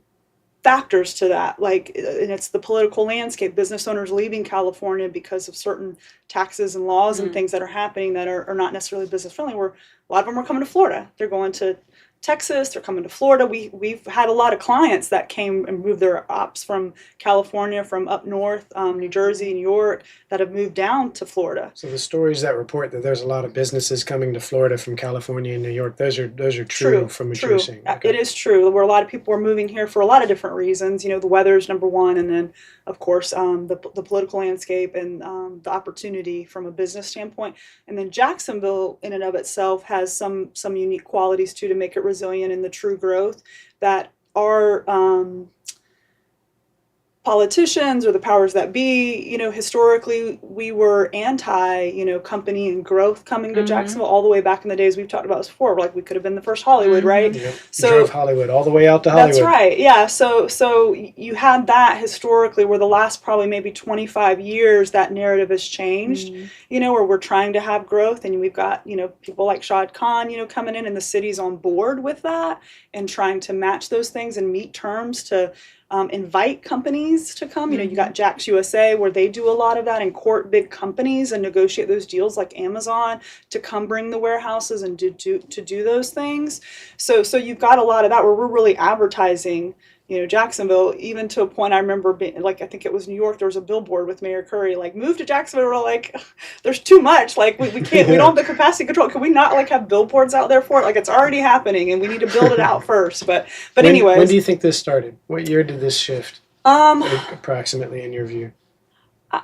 factors to that, like, and it's the political landscape, business owners leaving California because of certain taxes and laws and things that are happening that are not necessarily business friendly, where a lot of them are coming to Florida. They're going to Texas, they're coming to Florida. We've had a lot of clients that came and moved their ops from California, from up north, New Jersey, New York, that have moved down to Florida. So the stories that report that there's a lot of businesses coming to Florida from California and New York, those are true from what you're saying. It is true. Where a lot of people are moving here for a lot of different reasons. The weather's number one, and then of course the political landscape and the opportunity from a business standpoint. And then Jacksonville, in and of itself, has some unique qualities too to make it resilient in the true growth that are. Politicians or the powers that be, historically we were anti, company and growth coming to Jacksonville all the way back in the days we've talked about this before. Like we could have been the first Hollywood, right? Yep. So drove Hollywood all the way out to Hollywood. that's right. Yeah. So you had that historically, where the last probably maybe 25 years that narrative has changed. Where we're trying to have growth, and we've got people like Shad Khan, coming in, and the city's on board with that and trying to match those things and meet terms to. Invite companies to come. You got Jax USA, where they do a lot of that and court big companies and negotiate those deals like Amazon to come bring the warehouses and to do those things. So you've got a lot of that where we're really advertising, Jacksonville, even to a point. I remember being like, I think it was New York, there was a billboard with Mayor Curry, like, move to Jacksonville. We're like, there's too much. Like, we can't, we don't have the capacity control. Can we not like have billboards out there for it? Like, it's already happening and we need to build it out first. But anyways. When do you think this started? What year did this shift? Approximately, in your view?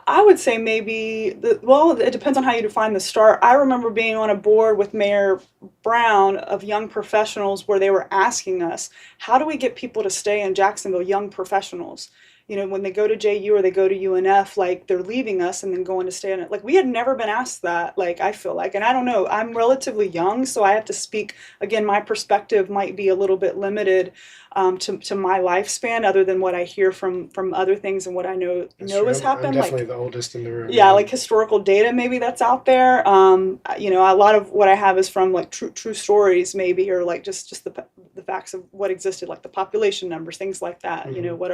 I would say maybe, it depends on how you define the start. I remember being on a board with Mayor Brown of young professionals where they were asking us, how do we get people to stay in Jacksonville, young professionals? When they go to JU or they go to UNF, like they're leaving us and then going to stay in it. Like we had never been asked that, like I feel like, and I don't know, I'm relatively young, so I have to speak, again, my perspective might be a little bit limited to my lifespan, other than what I hear from other things and what I know has happened. I'm definitely the oldest in the room. Yeah, like historical data maybe that's out there. A lot of what I have is from like true stories maybe, or like just the facts of what existed, like the population numbers, things like that. What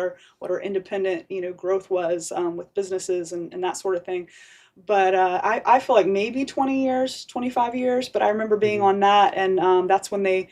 our independent growth was with businesses and that sort of thing. But I feel like maybe 20 years, 25 years. But I remember being on that, and that's when they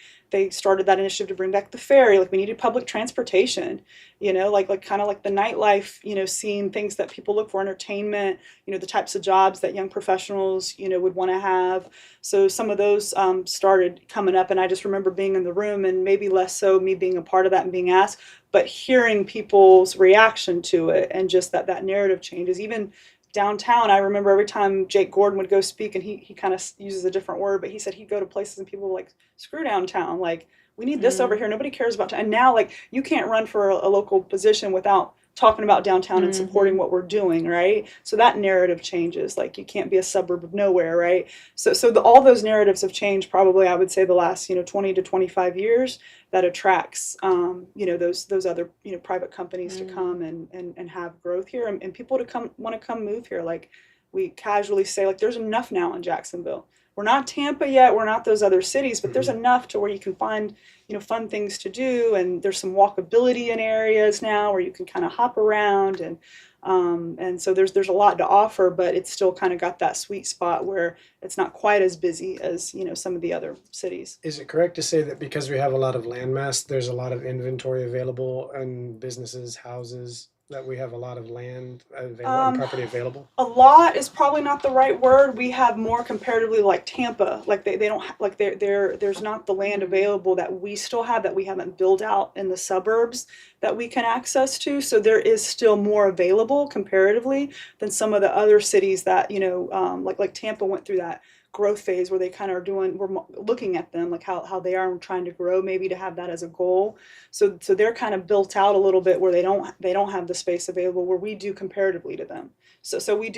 started that initiative to bring back the ferry. Like we needed public transportation, like kind of like the nightlife, seeing things that people look for, entertainment, the types of jobs that young professionals, would want to have. So some of those started coming up, and I just remember being in the room, and maybe less so me being a part of that and being asked, but hearing people's reaction to it, and just that narrative changes. Even downtown, I remember every time Jake Gordon would go speak, and he kind of uses a different word, but he said he'd go to places and people were like, screw downtown, like we need this over here, nobody cares about town. And now like you can't run for a local position without talking about downtown and supporting what we're doing, right? So that narrative changes. Like you can't be a suburb of nowhere, right? So all those narratives have changed probably, I would say, the last 20 to 25 years. That attracts those other private companies to come and have growth here, and people to want to come move here. Like we casually say, like there's enough now in Jacksonville. We're not Tampa yet, we're not those other cities, but there's enough to where you can find fun things to do, and there's some walkability in areas now where you can kind of hop around, and so there's a lot to offer, but it's still kind of got that sweet spot where it's not quite as busy as some of the other cities. Is it correct to say that because we have a lot of landmass, there's a lot of inventory available and businesses, houses, that we have a lot of land available and property available? A lot is probably not the right word. We have more comparatively like Tampa. Like they don't like there's not the land available that we still have, that we haven't built out in the suburbs that we can access to. So there is still more available comparatively than some of the other cities that like Tampa went through that growth phase where they kind of are we're looking at them like how they are trying to grow, maybe to have that as a goal. So they're kind of built out a little bit where they don't have the space available where we do comparatively to them. So we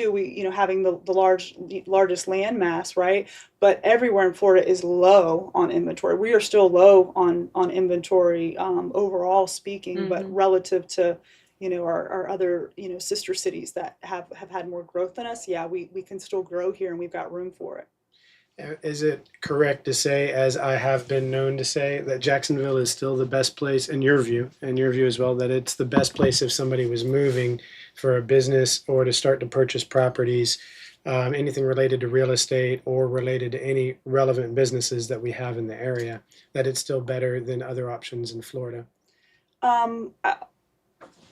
having the largest land mass, right? But everywhere in Florida is low on inventory. We are still low on inventory overall speaking, but relative to our other sister cities that have had more growth than us, yeah, we can still grow here and we've got room for it. Is it correct to say, as I have been known to say, that Jacksonville is still the best place, in your view as well, that it's the best place if somebody was moving for a business or to start to purchase properties, anything related to real estate or related to any relevant businesses that we have in the area, that it's still better than other options in Florida? Um, I,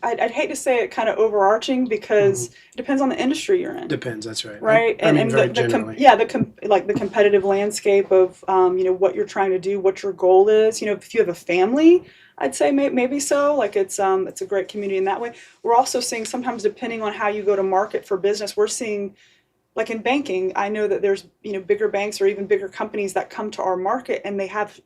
I'd hate to say it kind of overarching because it depends on the industry you're in. Depends, that's right. Right, I mean, very the generally. like the competitive landscape of what you're trying to do, what your goal is. If you have a family, I'd say maybe so. Like it's a great community in that way. We're also seeing sometimes depending on how you go to market for business, we're seeing like in banking, I know that there's bigger banks or even bigger companies that come to our market and they have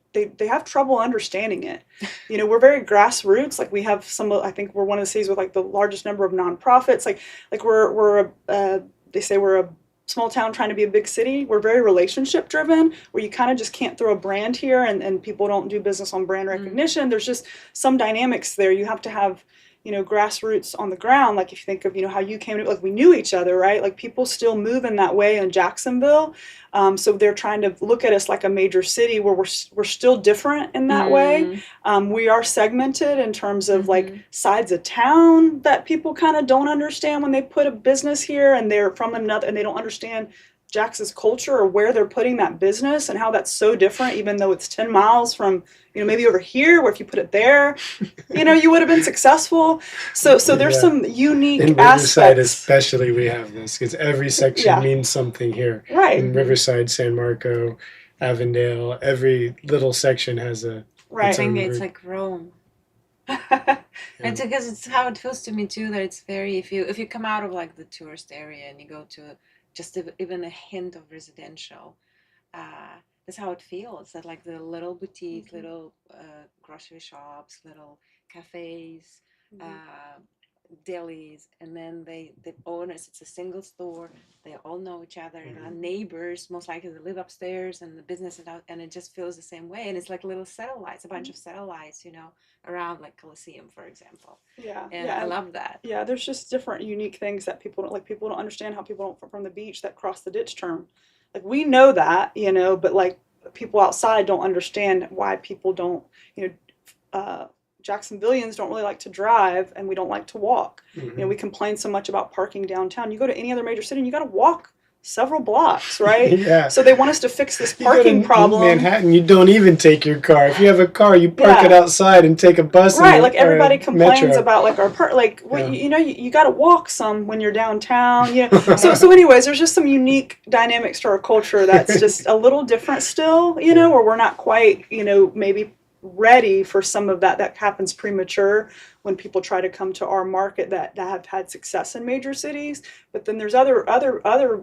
trouble understanding it. We're very grassroots. Like we have I think we're one of the cities with like the largest number of nonprofits. Like we're they say we're a small town trying to be a big city. We're very relationship driven, where you kind of just can't throw a brand here and people don't do business on brand recognition. There's just some dynamics there. You have to have grassroots on the ground. Like if you think of, how you came to, like we knew each other, right? Like people still move in that way in Jacksonville. So they're trying to look at us like a major city where we're still different in that way. We are segmented in terms of like sides of town that people kind of don't understand when they put a business here and they're from another and they don't understand Jax's culture or where they're putting that business and how that's so different, even though it's 10 miles from, maybe over here, where if you put it there, you would have been successful. So there's some unique in Riverside aspects. especially, we have this because every section means something here. Right. In Riverside, San Marco, Avondale, every little section has a Right. I its own think it's root. like Rome. It's because it's how it feels to me too, that it's very, if you come out of like the tourist area and you go to just even a hint of residential, that's how it feels. That like the little boutiques, little grocery shops, little cafes, delis, and then the owners, it's a single store, they all know each other, neighbors, most likely they live upstairs and the business is out, and it just feels the same way. And it's like little satellites, a bunch of satellites, around like Colosseum, for example. And I love that. Yeah, there's just different unique things that people don't like. People don't understand how people don't from the beach that cross the ditch term. Like we know that, but like people outside don't understand why people don't, Jacksonvillians don't really like to drive and we don't like to walk. We complain so much about parking downtown. You go to any other major city and you got to walk several blocks, right? Yeah. So they want us to fix this You go parking to problem. Manhattan, you don't even take your car. If you have a car, you park it outside and take a bus. Right, like everybody complains metro. about like our you got to walk some when you're downtown. So anyways, there's just some unique dynamics to our culture that's just a little different still. Where we're not quite maybe ready for some of that happens premature when people try to come to our market that have had success in major cities. But then there's other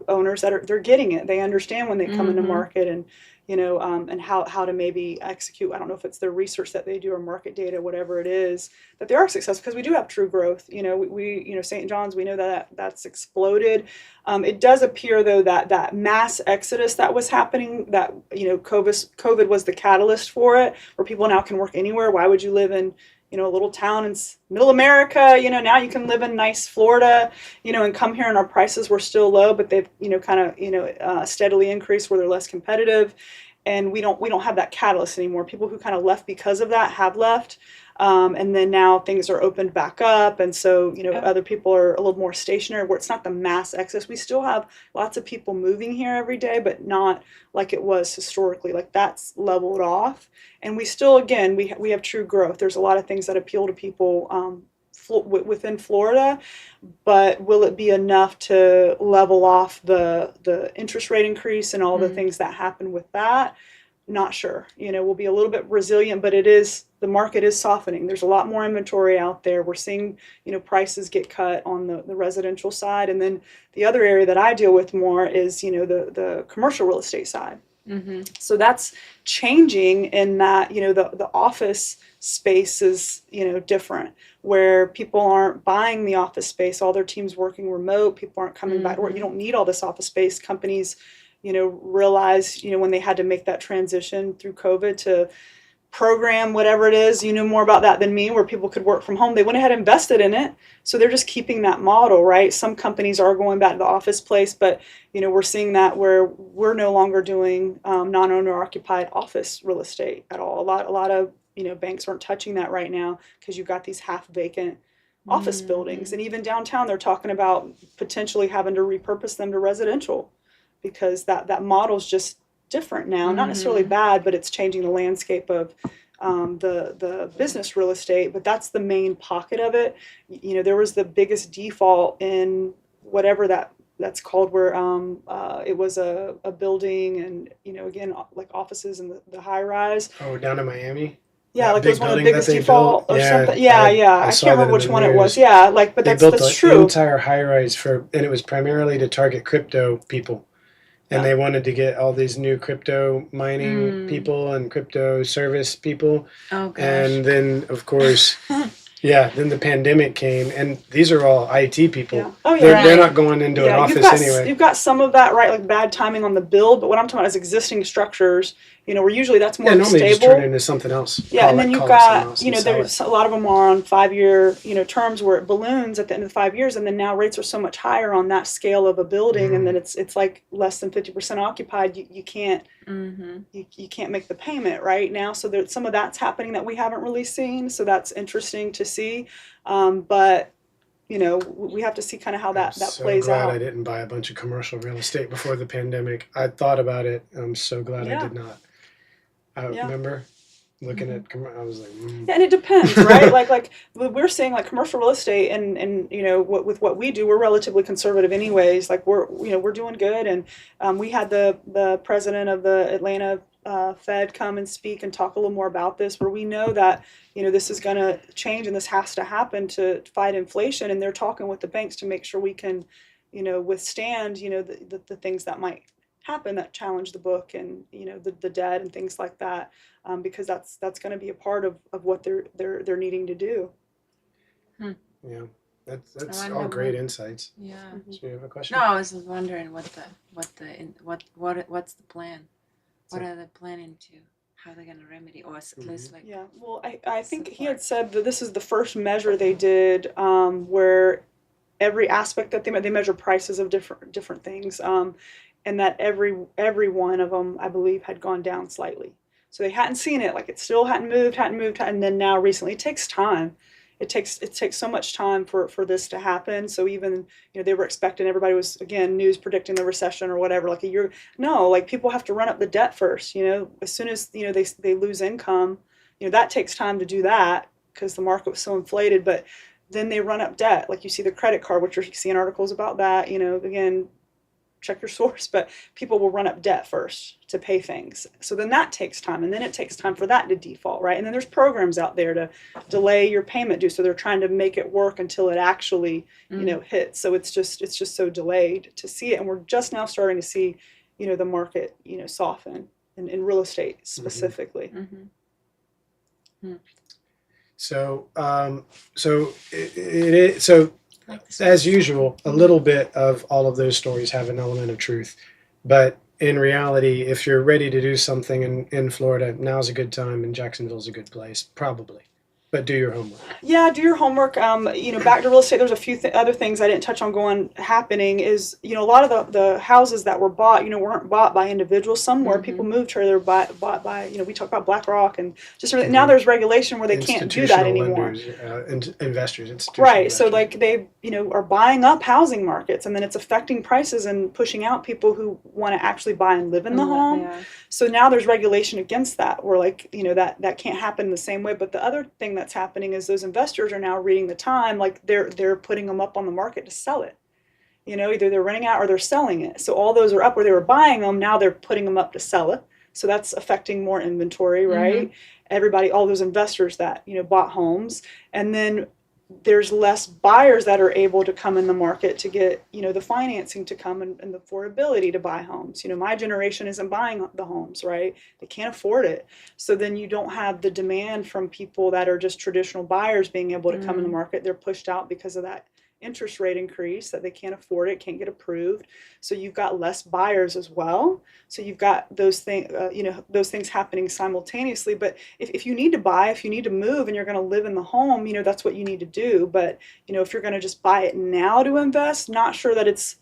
owners that they're getting it. They understand when they come into market and and how to maybe execute. I don't know if it's their research that they do or market data, whatever it is, that they are successful, because we do have true growth. We St. John's, we know that's exploded. It does appear though that mass exodus that was happening, that COVID was the catalyst for it, where people now can work anywhere. Why would you live in a little town in middle America? Now you can live in nice Florida, and come here, and our prices were still low, but they've kind of steadily increased where they're less competitive, and we don't have that catalyst anymore. People who kind of left because of that have left, and then now things are opened back up, and so other people are a little more stationary, where it's not the mass exodus. We still have lots of people moving here every day, but not like it was historically. Like that's leveled off, and we still, again, we have true growth. There's a lot of things that appeal to people within Florida, but will it be enough to level off the interest rate increase and all the things that happen with that? Not sure. We'll be a little bit resilient, but the market is softening. There's a lot more inventory out there. We're seeing, prices get cut on the residential side. And then the other area that I deal with more is, the commercial real estate side. So that's changing in that, the office space is, different, where people aren't buying the office space. All their teams working remote. People aren't coming back to work. You don't need all this office space. Companies, realized, when they had to make that transition through COVID to program, whatever it is, you know more about that than me, where people could work from home. They went ahead and invested in it. So they're just keeping that model, right? Some companies are going back to the office place, but we're seeing that where we're no longer doing non-owner occupied office real estate at all. A lot of banks aren't touching that right now because you've got these half vacant office buildings, and even downtown they're talking about potentially having to repurpose them to residential because that model's just different now. Not necessarily bad, but it's changing the landscape of the business real estate. But that's the main pocket of it. There was the biggest default in whatever that's called, where it was a building, and again, like offices in the high rise. Oh, down in Miami. Yeah, That like it was big one of the building biggest that they default built? or Yeah, something. Yeah, I saw can't that remember in which the one it was. news. Yeah, like, but They that's built the true. entire high rise and it was primarily to target crypto people. And they wanted to get all these new crypto mining people and crypto service people. Oh gosh. And then, of course, then the pandemic came, and these are all IT people. Yeah. Oh yeah. They're not going into an office anyway. You've got some of that, right? Like bad timing on the build, but what I'm talking about is existing structures. Where usually that's more normally stable. just turn into something else. Yeah, and then you've call it got, something else and there's sell a lot of them are on 5-year, terms where it balloons at the end of the 5 years, and then now rates are so much higher on that scale of a building, and then it's like less than 50% occupied. You can't you can't make the payment right now. So there, some of that's happening that we haven't really seen. So that's interesting to see, but. We have to see kind of how that plays glad out. I didn't buy a bunch of commercial real estate before the pandemic. I thought about it. I'm so glad I did not. I remember looking at. I was like, Yeah, and it depends, right? like we're saying, like commercial real estate, and with what we do, we're relatively conservative, anyways. Like we're doing good, and we had the president of the Atlanta Fed come and speak and talk a little more about this, where we know that this is going to change and this has to happen to fight inflation, and they're talking with the banks to make sure we can withstand the things that might happen that challenge the book, and the debt and things like that, because that's going to be a part of what they're needing to do. Yeah, that's all great insights. Yeah. So you have a question? No, I was just wondering what's the plan? What are they planning to? How are they going to remedy, or at least like? Yeah, well, I think he had said that this is the first measure they did, where every aspect that they measure prices of different things, and that every one of them, I believe, had gone down slightly. So they hadn't seen it, like it still hadn't moved, and then now recently. It takes time. It takes so much time for this to happen. So even they were expecting, everybody was, again, news predicting the recession or whatever, like a year. No, like people have to run up the debt first. As soon as they lose income, that takes time to do that because the market was so inflated. But then they run up debt, like you see the credit card, which you're seeing articles about that. Again, check your source, but people will run up debt first to pay things. So then that takes time, and then it takes time for that to default, right? And then there's programs out there to delay your payment due. So they're trying to make it work until it actually, hits. So it's just so delayed to see it, and we're just now starting to see, the market, soften in real estate specifically. So, so as usual, a little bit of all of those stories have an element of truth, but in reality, if you're ready to do something in Florida, now's a good time, and Jacksonville's a good place, probably. But do your homework. Yeah, do your homework. Back to real estate, there's a few other things I didn't touch on happening is, a lot of the houses that were bought, weren't bought by individuals. Some were. People moved here, they're bought by, we talk about BlackRock and just everything. Now there's regulation where they can't do that anymore. Lenders, investors, institutional right. investors. So like they, are buying up housing markets, and then it's affecting prices and pushing out people who want to actually buy and live in the home. Yeah. So now there's regulation against that, where like, that can't happen in the same way. But the other thing that's happening is those investors are now reading the time, like they're putting them up on the market to sell it. Either they're renting out or they're selling it. So all those are up where they were buying them, now they're putting them up to sell it. So that's affecting more inventory, right? Everybody, all those investors that, bought homes, and then there's less buyers that are able to come in the market to get, the financing to come and the affordability to buy homes. My generation isn't buying the homes, right? They can't afford it. So then you don't have the demand from people that are just traditional buyers being able to come in the market. They're pushed out because of that interest rate increase that they can't afford it, can't get approved. So you've got less buyers as well. So you've got those things, those things happening simultaneously. But if you need to buy, if you need to move and you're going to live in the home, that's what you need to do. But, if you're going to just buy it now to invest, not sure that it's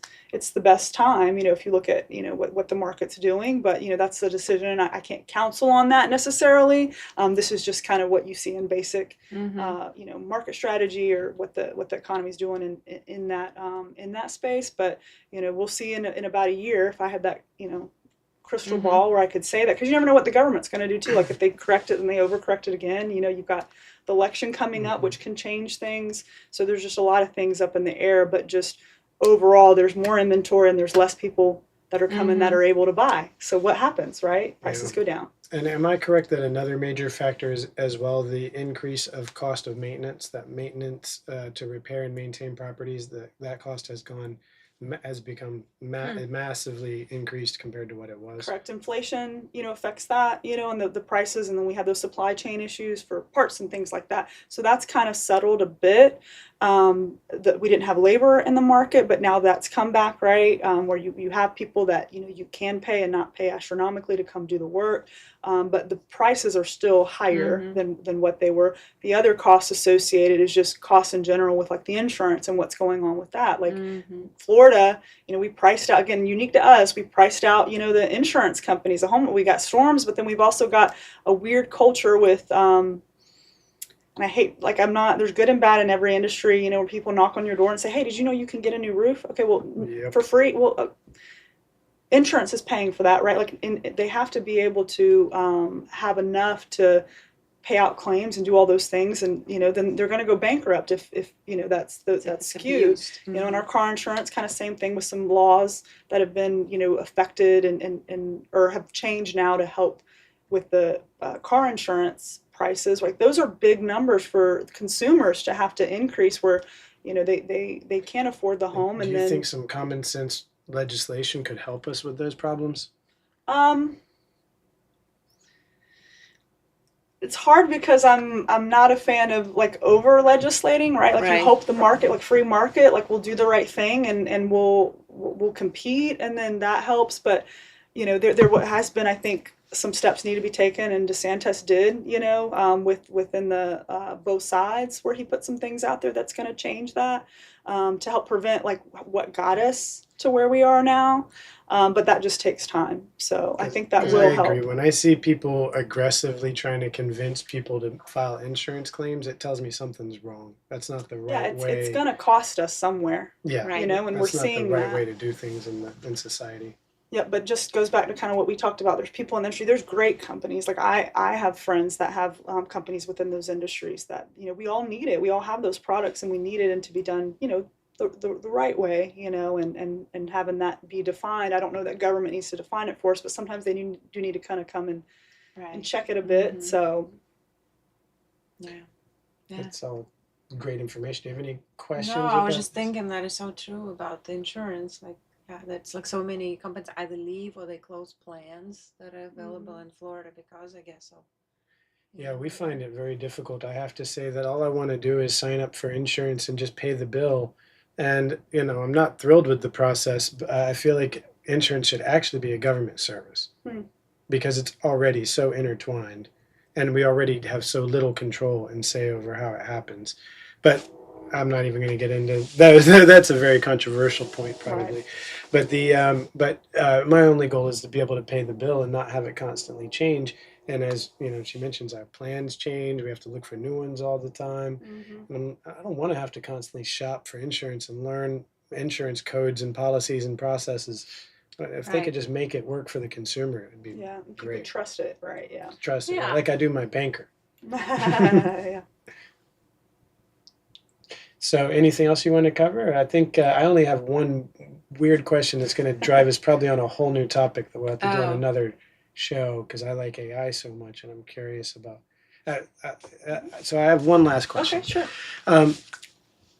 the best time, if you look at, what the market's doing, but, that's the decision. I can't counsel on that necessarily. This is just kind of what you see in basic, market strategy, or what the economy's doing in that space. But, we'll see in about a year if I had that, crystal ball where I could say that, because you never know what the government's going to do too. Like if they correct it and they overcorrect it again, you've got the election coming up, which can change things. So there's just a lot of things up in the air, but just overall, there's more inventory and there's less people that are coming that are able to buy. So what happens, right? Prices go down. And am I correct that another major factor is as well the increase of cost of maintenance? That maintenance to repair and maintain properties, that cost has become massively increased compared to what it was. Correct. Inflation, affects that, and the prices, and then we have those supply chain issues for parts and things like that. So that's kind of settled a bit. That we didn't have labor in the market, but now that's come back, right? Where you have people that you can pay and not pay astronomically to come do the work, but the prices are still higher than what they were. The other costs associated is just costs in general with like the insurance and what's going on with that. Like Florida, we priced out, again, unique to us, we priced out the insurance companies. We got storms, but then we've also got a weird culture with. And I hate, there's good and bad in every industry, where people knock on your door and say, hey, did you know you can get a new roof? Okay, well, for free. Well, insurance is paying for that, right? They have to be able to have enough to pay out claims and do all those things. And, then they're going to go bankrupt if that's skewed. And our car insurance, kind of same thing with some laws that have been, affected and or have changed now to help with the car insurance prices. Like those are big numbers for consumers to have to increase, where they can't afford the home. Do you think some common sense legislation could help us with those problems? It's hard because I'm not a fan of over legislating, right? You hope the market, free market, we'll do the right thing and we'll compete, and then that helps. But there has been, I think, some steps need to be taken, and DeSantis did, within the both sides, where he put some things out there that's going to change that, to help prevent what got us to where we are now. But that just takes time. So I think that will help. I agree. When I see people aggressively trying to convince people to file insurance claims, it tells me something's wrong. That's not the right way. It's going to cost us somewhere. Yeah, right. And we're seeing that's not the right that. way to do things in society. Yeah, but just goes back to kind of what we talked about. There's people in the industry. There's great companies. I have friends that have companies within those industries that we all need it. We all have those products, and we need it, and to be done the right way. And having that be defined. I don't know that government needs to define it for us, but sometimes they do need to kind of come and check it a bit. So yeah, that's all great information. Do you have any questions? No, I was just thinking that is so true about the insurance. Yeah, that's so many companies either leave or they close plans that are available in Florida because, I guess, so. Yeah, we find it very difficult. I have to say that all I want to do is sign up for insurance and just pay the bill. And, I'm not thrilled with the process. But I feel like insurance should actually be a government service because it's already so intertwined, and we already have so little control and say over how it happens. But I'm not even going to get into that. That's a very controversial point, probably. Right. But my only goal is to be able to pay the bill and not have it constantly change. And as she mentions, our plans change. We have to look for new ones all the time. And I don't want to have to constantly shop for insurance and learn insurance codes and policies and processes. But if they could just make it work for the consumer, it would be great. You could trust it, right? Yeah. Trust it, like I do my banker. Yeah. So anything else you want to cover? I think I only have one weird question that's going to drive us probably on a whole new topic that we'll have to do on another show, because I like AI so much and I'm curious about. So I have one last question. Okay, sure.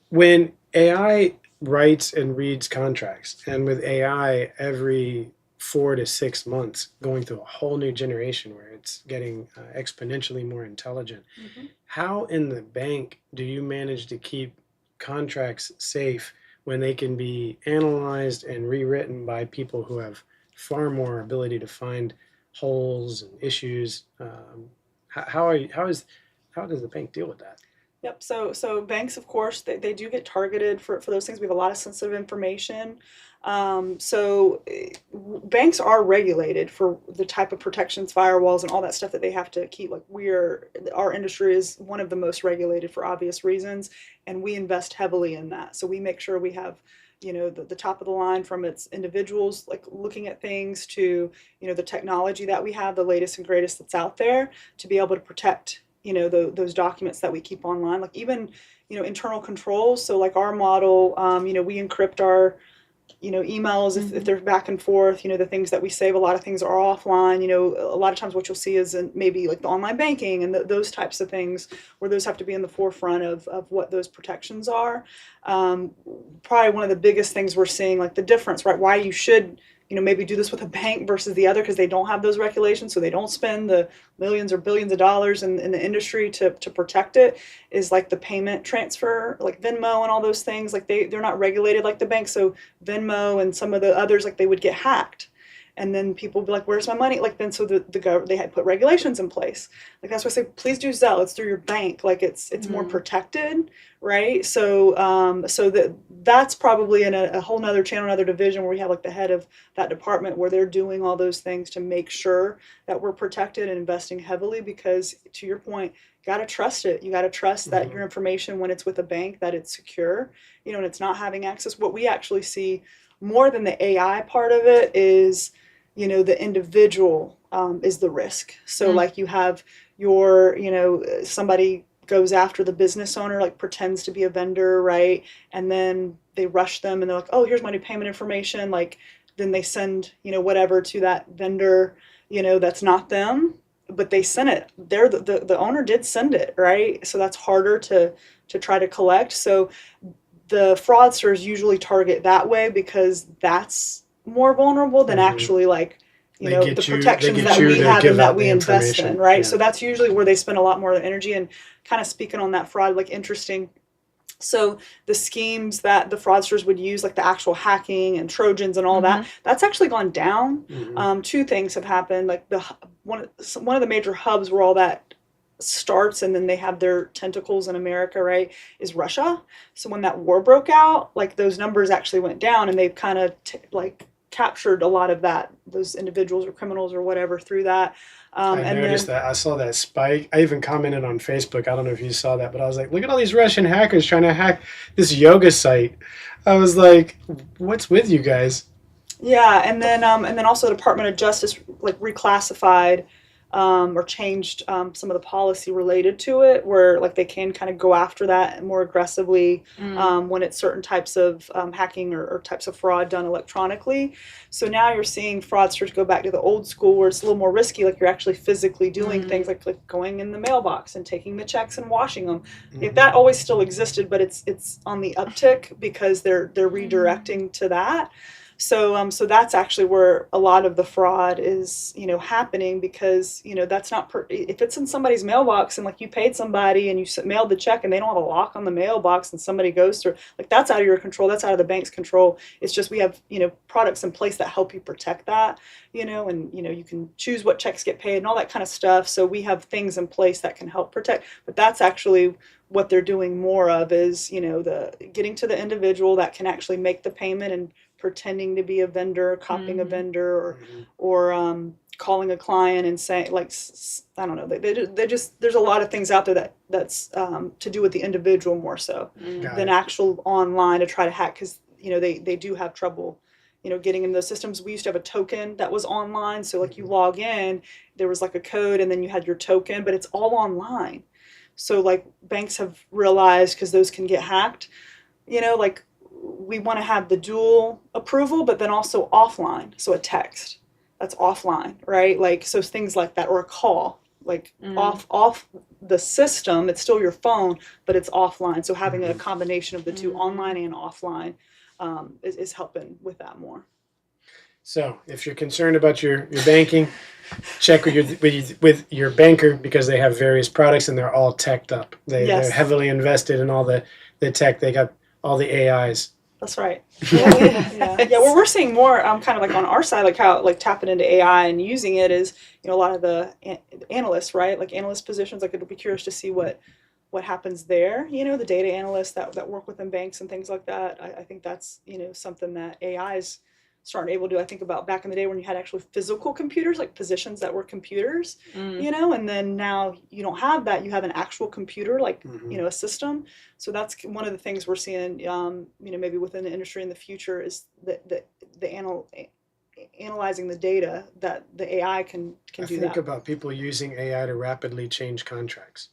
When AI writes and reads contracts, and with AI every 4 to 6 months going through a whole new generation where it's getting exponentially more intelligent, how in the bank do you manage to keep contracts safe when they can be analyzed and rewritten by people who have far more ability to find holes and issues? How does the bank deal with that? Yep. So banks, of course, they do get targeted for those things. We have a lot of sensitive information. Banks are regulated for the type of protections, firewalls, and all that stuff that they have to keep. Like our industry is one of the most regulated for obvious reasons, and we invest heavily in that. So we make sure we have, the top of the line, from its individuals, like looking at things, to, the technology that we have, the latest and greatest that's out there, to be able to protect, those documents that we keep online. Like even, internal controls. So like our model, we encrypt our, emails if they're back and forth, the things that we save, a lot of things are offline. A lot of times what you'll see is maybe like the online banking and those types of things, where those have to be in the forefront of what those protections are. Probably one of the biggest things we're seeing, like the difference, right? Why you should, maybe do this with a bank versus the other, because they don't have those regulations, so they don't spend the millions or billions of dollars in the industry to protect it, is like the payment transfer, like Venmo and all those things. Like they're not regulated like the bank. So Venmo and some of the others, like they would get hacked. And then people would be like, where's my money? Like then, so they had put regulations in place. Like that's why I say, please do Zelle. It's through your bank. Like it's more protected, right? So that's probably in a whole nother channel, another division, where we have like the head of that department, where they're doing all those things to make sure that we're protected and investing heavily. Because to your point, you got to trust it. You got to trust that your information, when it's with a bank, that it's secure, and it's not having access. What we actually see more than the AI part of it is, the individual is the risk. So like you have your, somebody goes after the business owner, like pretends to be a vendor, right? And then they rush them and they're like, oh, here's my new payment information. Like then they send, whatever to that vendor, that's not them, but they sent it. The owner did send it, right? So that's harder to try to collect. So the fraudsters usually target that way, because that's more vulnerable than actually like, the protections that we have and that we invest in, right? Yeah. So that's usually where they spend a lot more of their energy. And kind of speaking on that fraud, like interesting. So the schemes that the fraudsters would use, like the actual hacking and Trojans and all that, that's actually gone down. Two things have happened. Like one of the major hubs where all that starts, and then they have their tentacles in America, right, is Russia. So when that war broke out, like those numbers actually went down, and they've kind of captured a lot of those individuals or criminals or whatever through that. I noticed that. I saw that spike. I even commented on Facebook. I don't know if you saw that, but I was like, look at all these Russian hackers trying to hack this yoga site. I was like, what's with you guys? Yeah, and then also the Department of Justice like reclassified or changed some of the policy related to it, where like they can kind of go after that more aggressively when it's certain types of hacking or types of fraud done electronically. So now you're seeing fraudsters go back to the old school, where it's a little more risky, like you're actually physically doing things like going in the mailbox and taking the checks and washing them. If that always still existed, but it's on the uptick because they're redirecting to that. So that's actually where a lot of the fraud is, happening, because, that's not, if it's in somebody's mailbox and like you paid somebody and you mailed the check and they don't have a lock on the mailbox and somebody goes through, like that's out of your control. That's out of the bank's control. It's just, we have, products in place that help you protect that, and, you can choose what checks get paid and all that kind of stuff. So we have things in place that can help protect, but that's actually what they're doing more of is, the getting to the individual that can actually make the payment and pretending to be a vendor, copying a vendor, or calling a client and saying, like, I don't know, they just, there's a lot of things out there that's to do with the individual more so than actual online to try to hack, because they do have trouble getting in those systems. We used to have a token that was online, so like you log in, there was like a code and then you had your token, but it's all online. So like banks have realized, because those can get hacked, like we want to have the dual approval, but then also offline. So a text that's offline, right? Like, so things like that, or a call, like off the system, it's still your phone, but it's offline. So having a combination of the two, online and offline, is helping with that more. So if you're concerned about your banking, check with your banker, because they have various products and they're all teched up. They're heavily invested in all the the tech. They got all the AIs. That's right. Yeah. Well, we're seeing more kind of like on our side, like how like tapping into AI and using it is, a lot of the analysts, right? Like analyst positions, like it'll be curious to see what happens there. The data analysts that work within banks and things like that. I think that's, something that AI is starting able to do. I think about back in the day when you had actually physical computers, like positions that were computers, and then now you don't have that. You have an actual computer, like, a system. So that's one of the things we're seeing, maybe within the industry in the future is analyzing the data that the AI can do that. I think about people using AI to rapidly change contracts.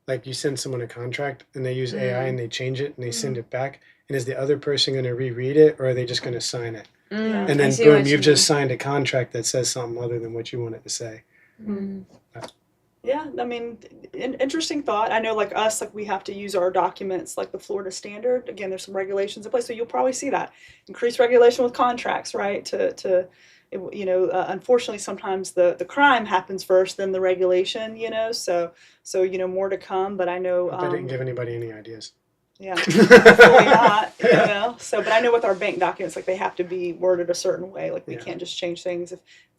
Like you send someone a contract and they use AI and they change it and they send it back. And is the other person going to reread it, or are they just going to sign it? And then boom, you've just signed a contract that says something other than what you want it to say. Yeah, I mean, interesting thought. I know, like us, like we have to use our documents like the Florida standard. Again, there's some regulations in place, so you'll probably see that increased regulation with contracts, right? Unfortunately, sometimes the crime happens first, then the regulation. So more to come. But I know I didn't give anybody any ideas. Yeah, hopefully not. So, but I know with our bank documents, like they have to be worded a certain way. Like we can't just change things.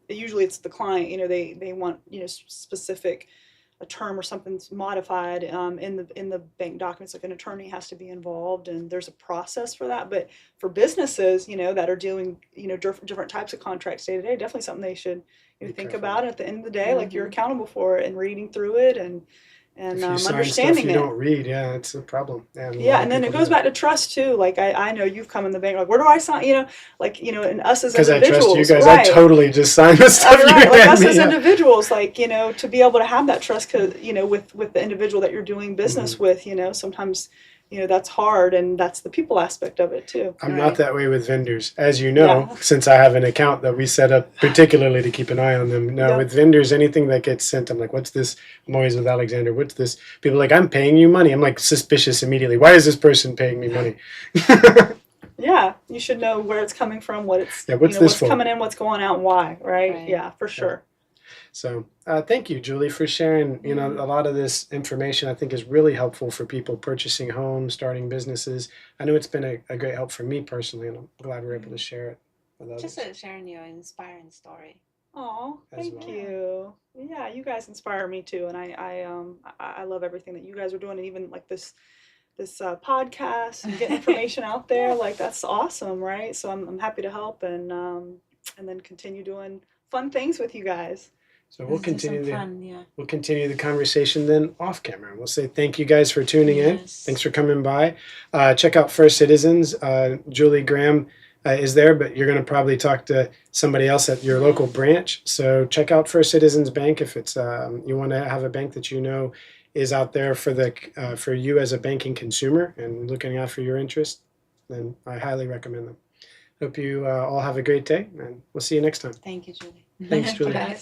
Usually it's the client, they want, specific a term or something's modified in the bank documents. Like an attorney has to be involved, and there's a process for that. But for businesses, that are dealing, different types of contracts day to day, definitely something they should think about. At the end of the day, like you're accountable for it and reading through it and if you sign understanding stuff you it. don't read, it's a problem. And then it goes back to trust too. Like I know you've come in the bank, like where do I sign? And us as because I individuals, trust you guys, right? I totally just sign the stuff. Right, like us as me. individuals, like to be able to have that trust, because with the individual that you're doing business with, sometimes that's hard, and that's the people aspect of it too. I'm not that way with vendors, as you know, since I have an account that we set up particularly to keep an eye on them. No, with vendors, anything that gets sent, I'm like, what's this? I'm always with Alexander. What's this? People are like, I'm paying you money. I'm like suspicious immediately. Why is this person paying me money? Yeah, you should know where it's coming from, what it's what's coming in, what's going out, and why, right? Yeah, for sure. So thank you, Julie, for sharing. A lot of this information I think is really helpful for people purchasing homes, starting businesses. I know it's been a great help for me personally, and I'm glad we're able to share it with others. Just sharing your inspiring story. Oh, thank you. Yeah, you guys inspire me too, and I love everything that you guys are doing, and even like this podcast and get information out there. Like that's awesome, right? So I'm happy to help and then continue doing fun things with you guys. So we'll continue the conversation then off camera. We'll say thank you guys for tuning in. Thanks for coming by. Check out First Citizens. Julie Graham is there, but you're going to probably talk to somebody else at your local branch. So check out First Citizens Bank if it's you want to have a bank that is out there for you as a banking consumer and looking out for your interest. Then I highly recommend them. Hope you all have a great day, and we'll see you next time. Thank you, Julie. Thanks, Julie. Bye.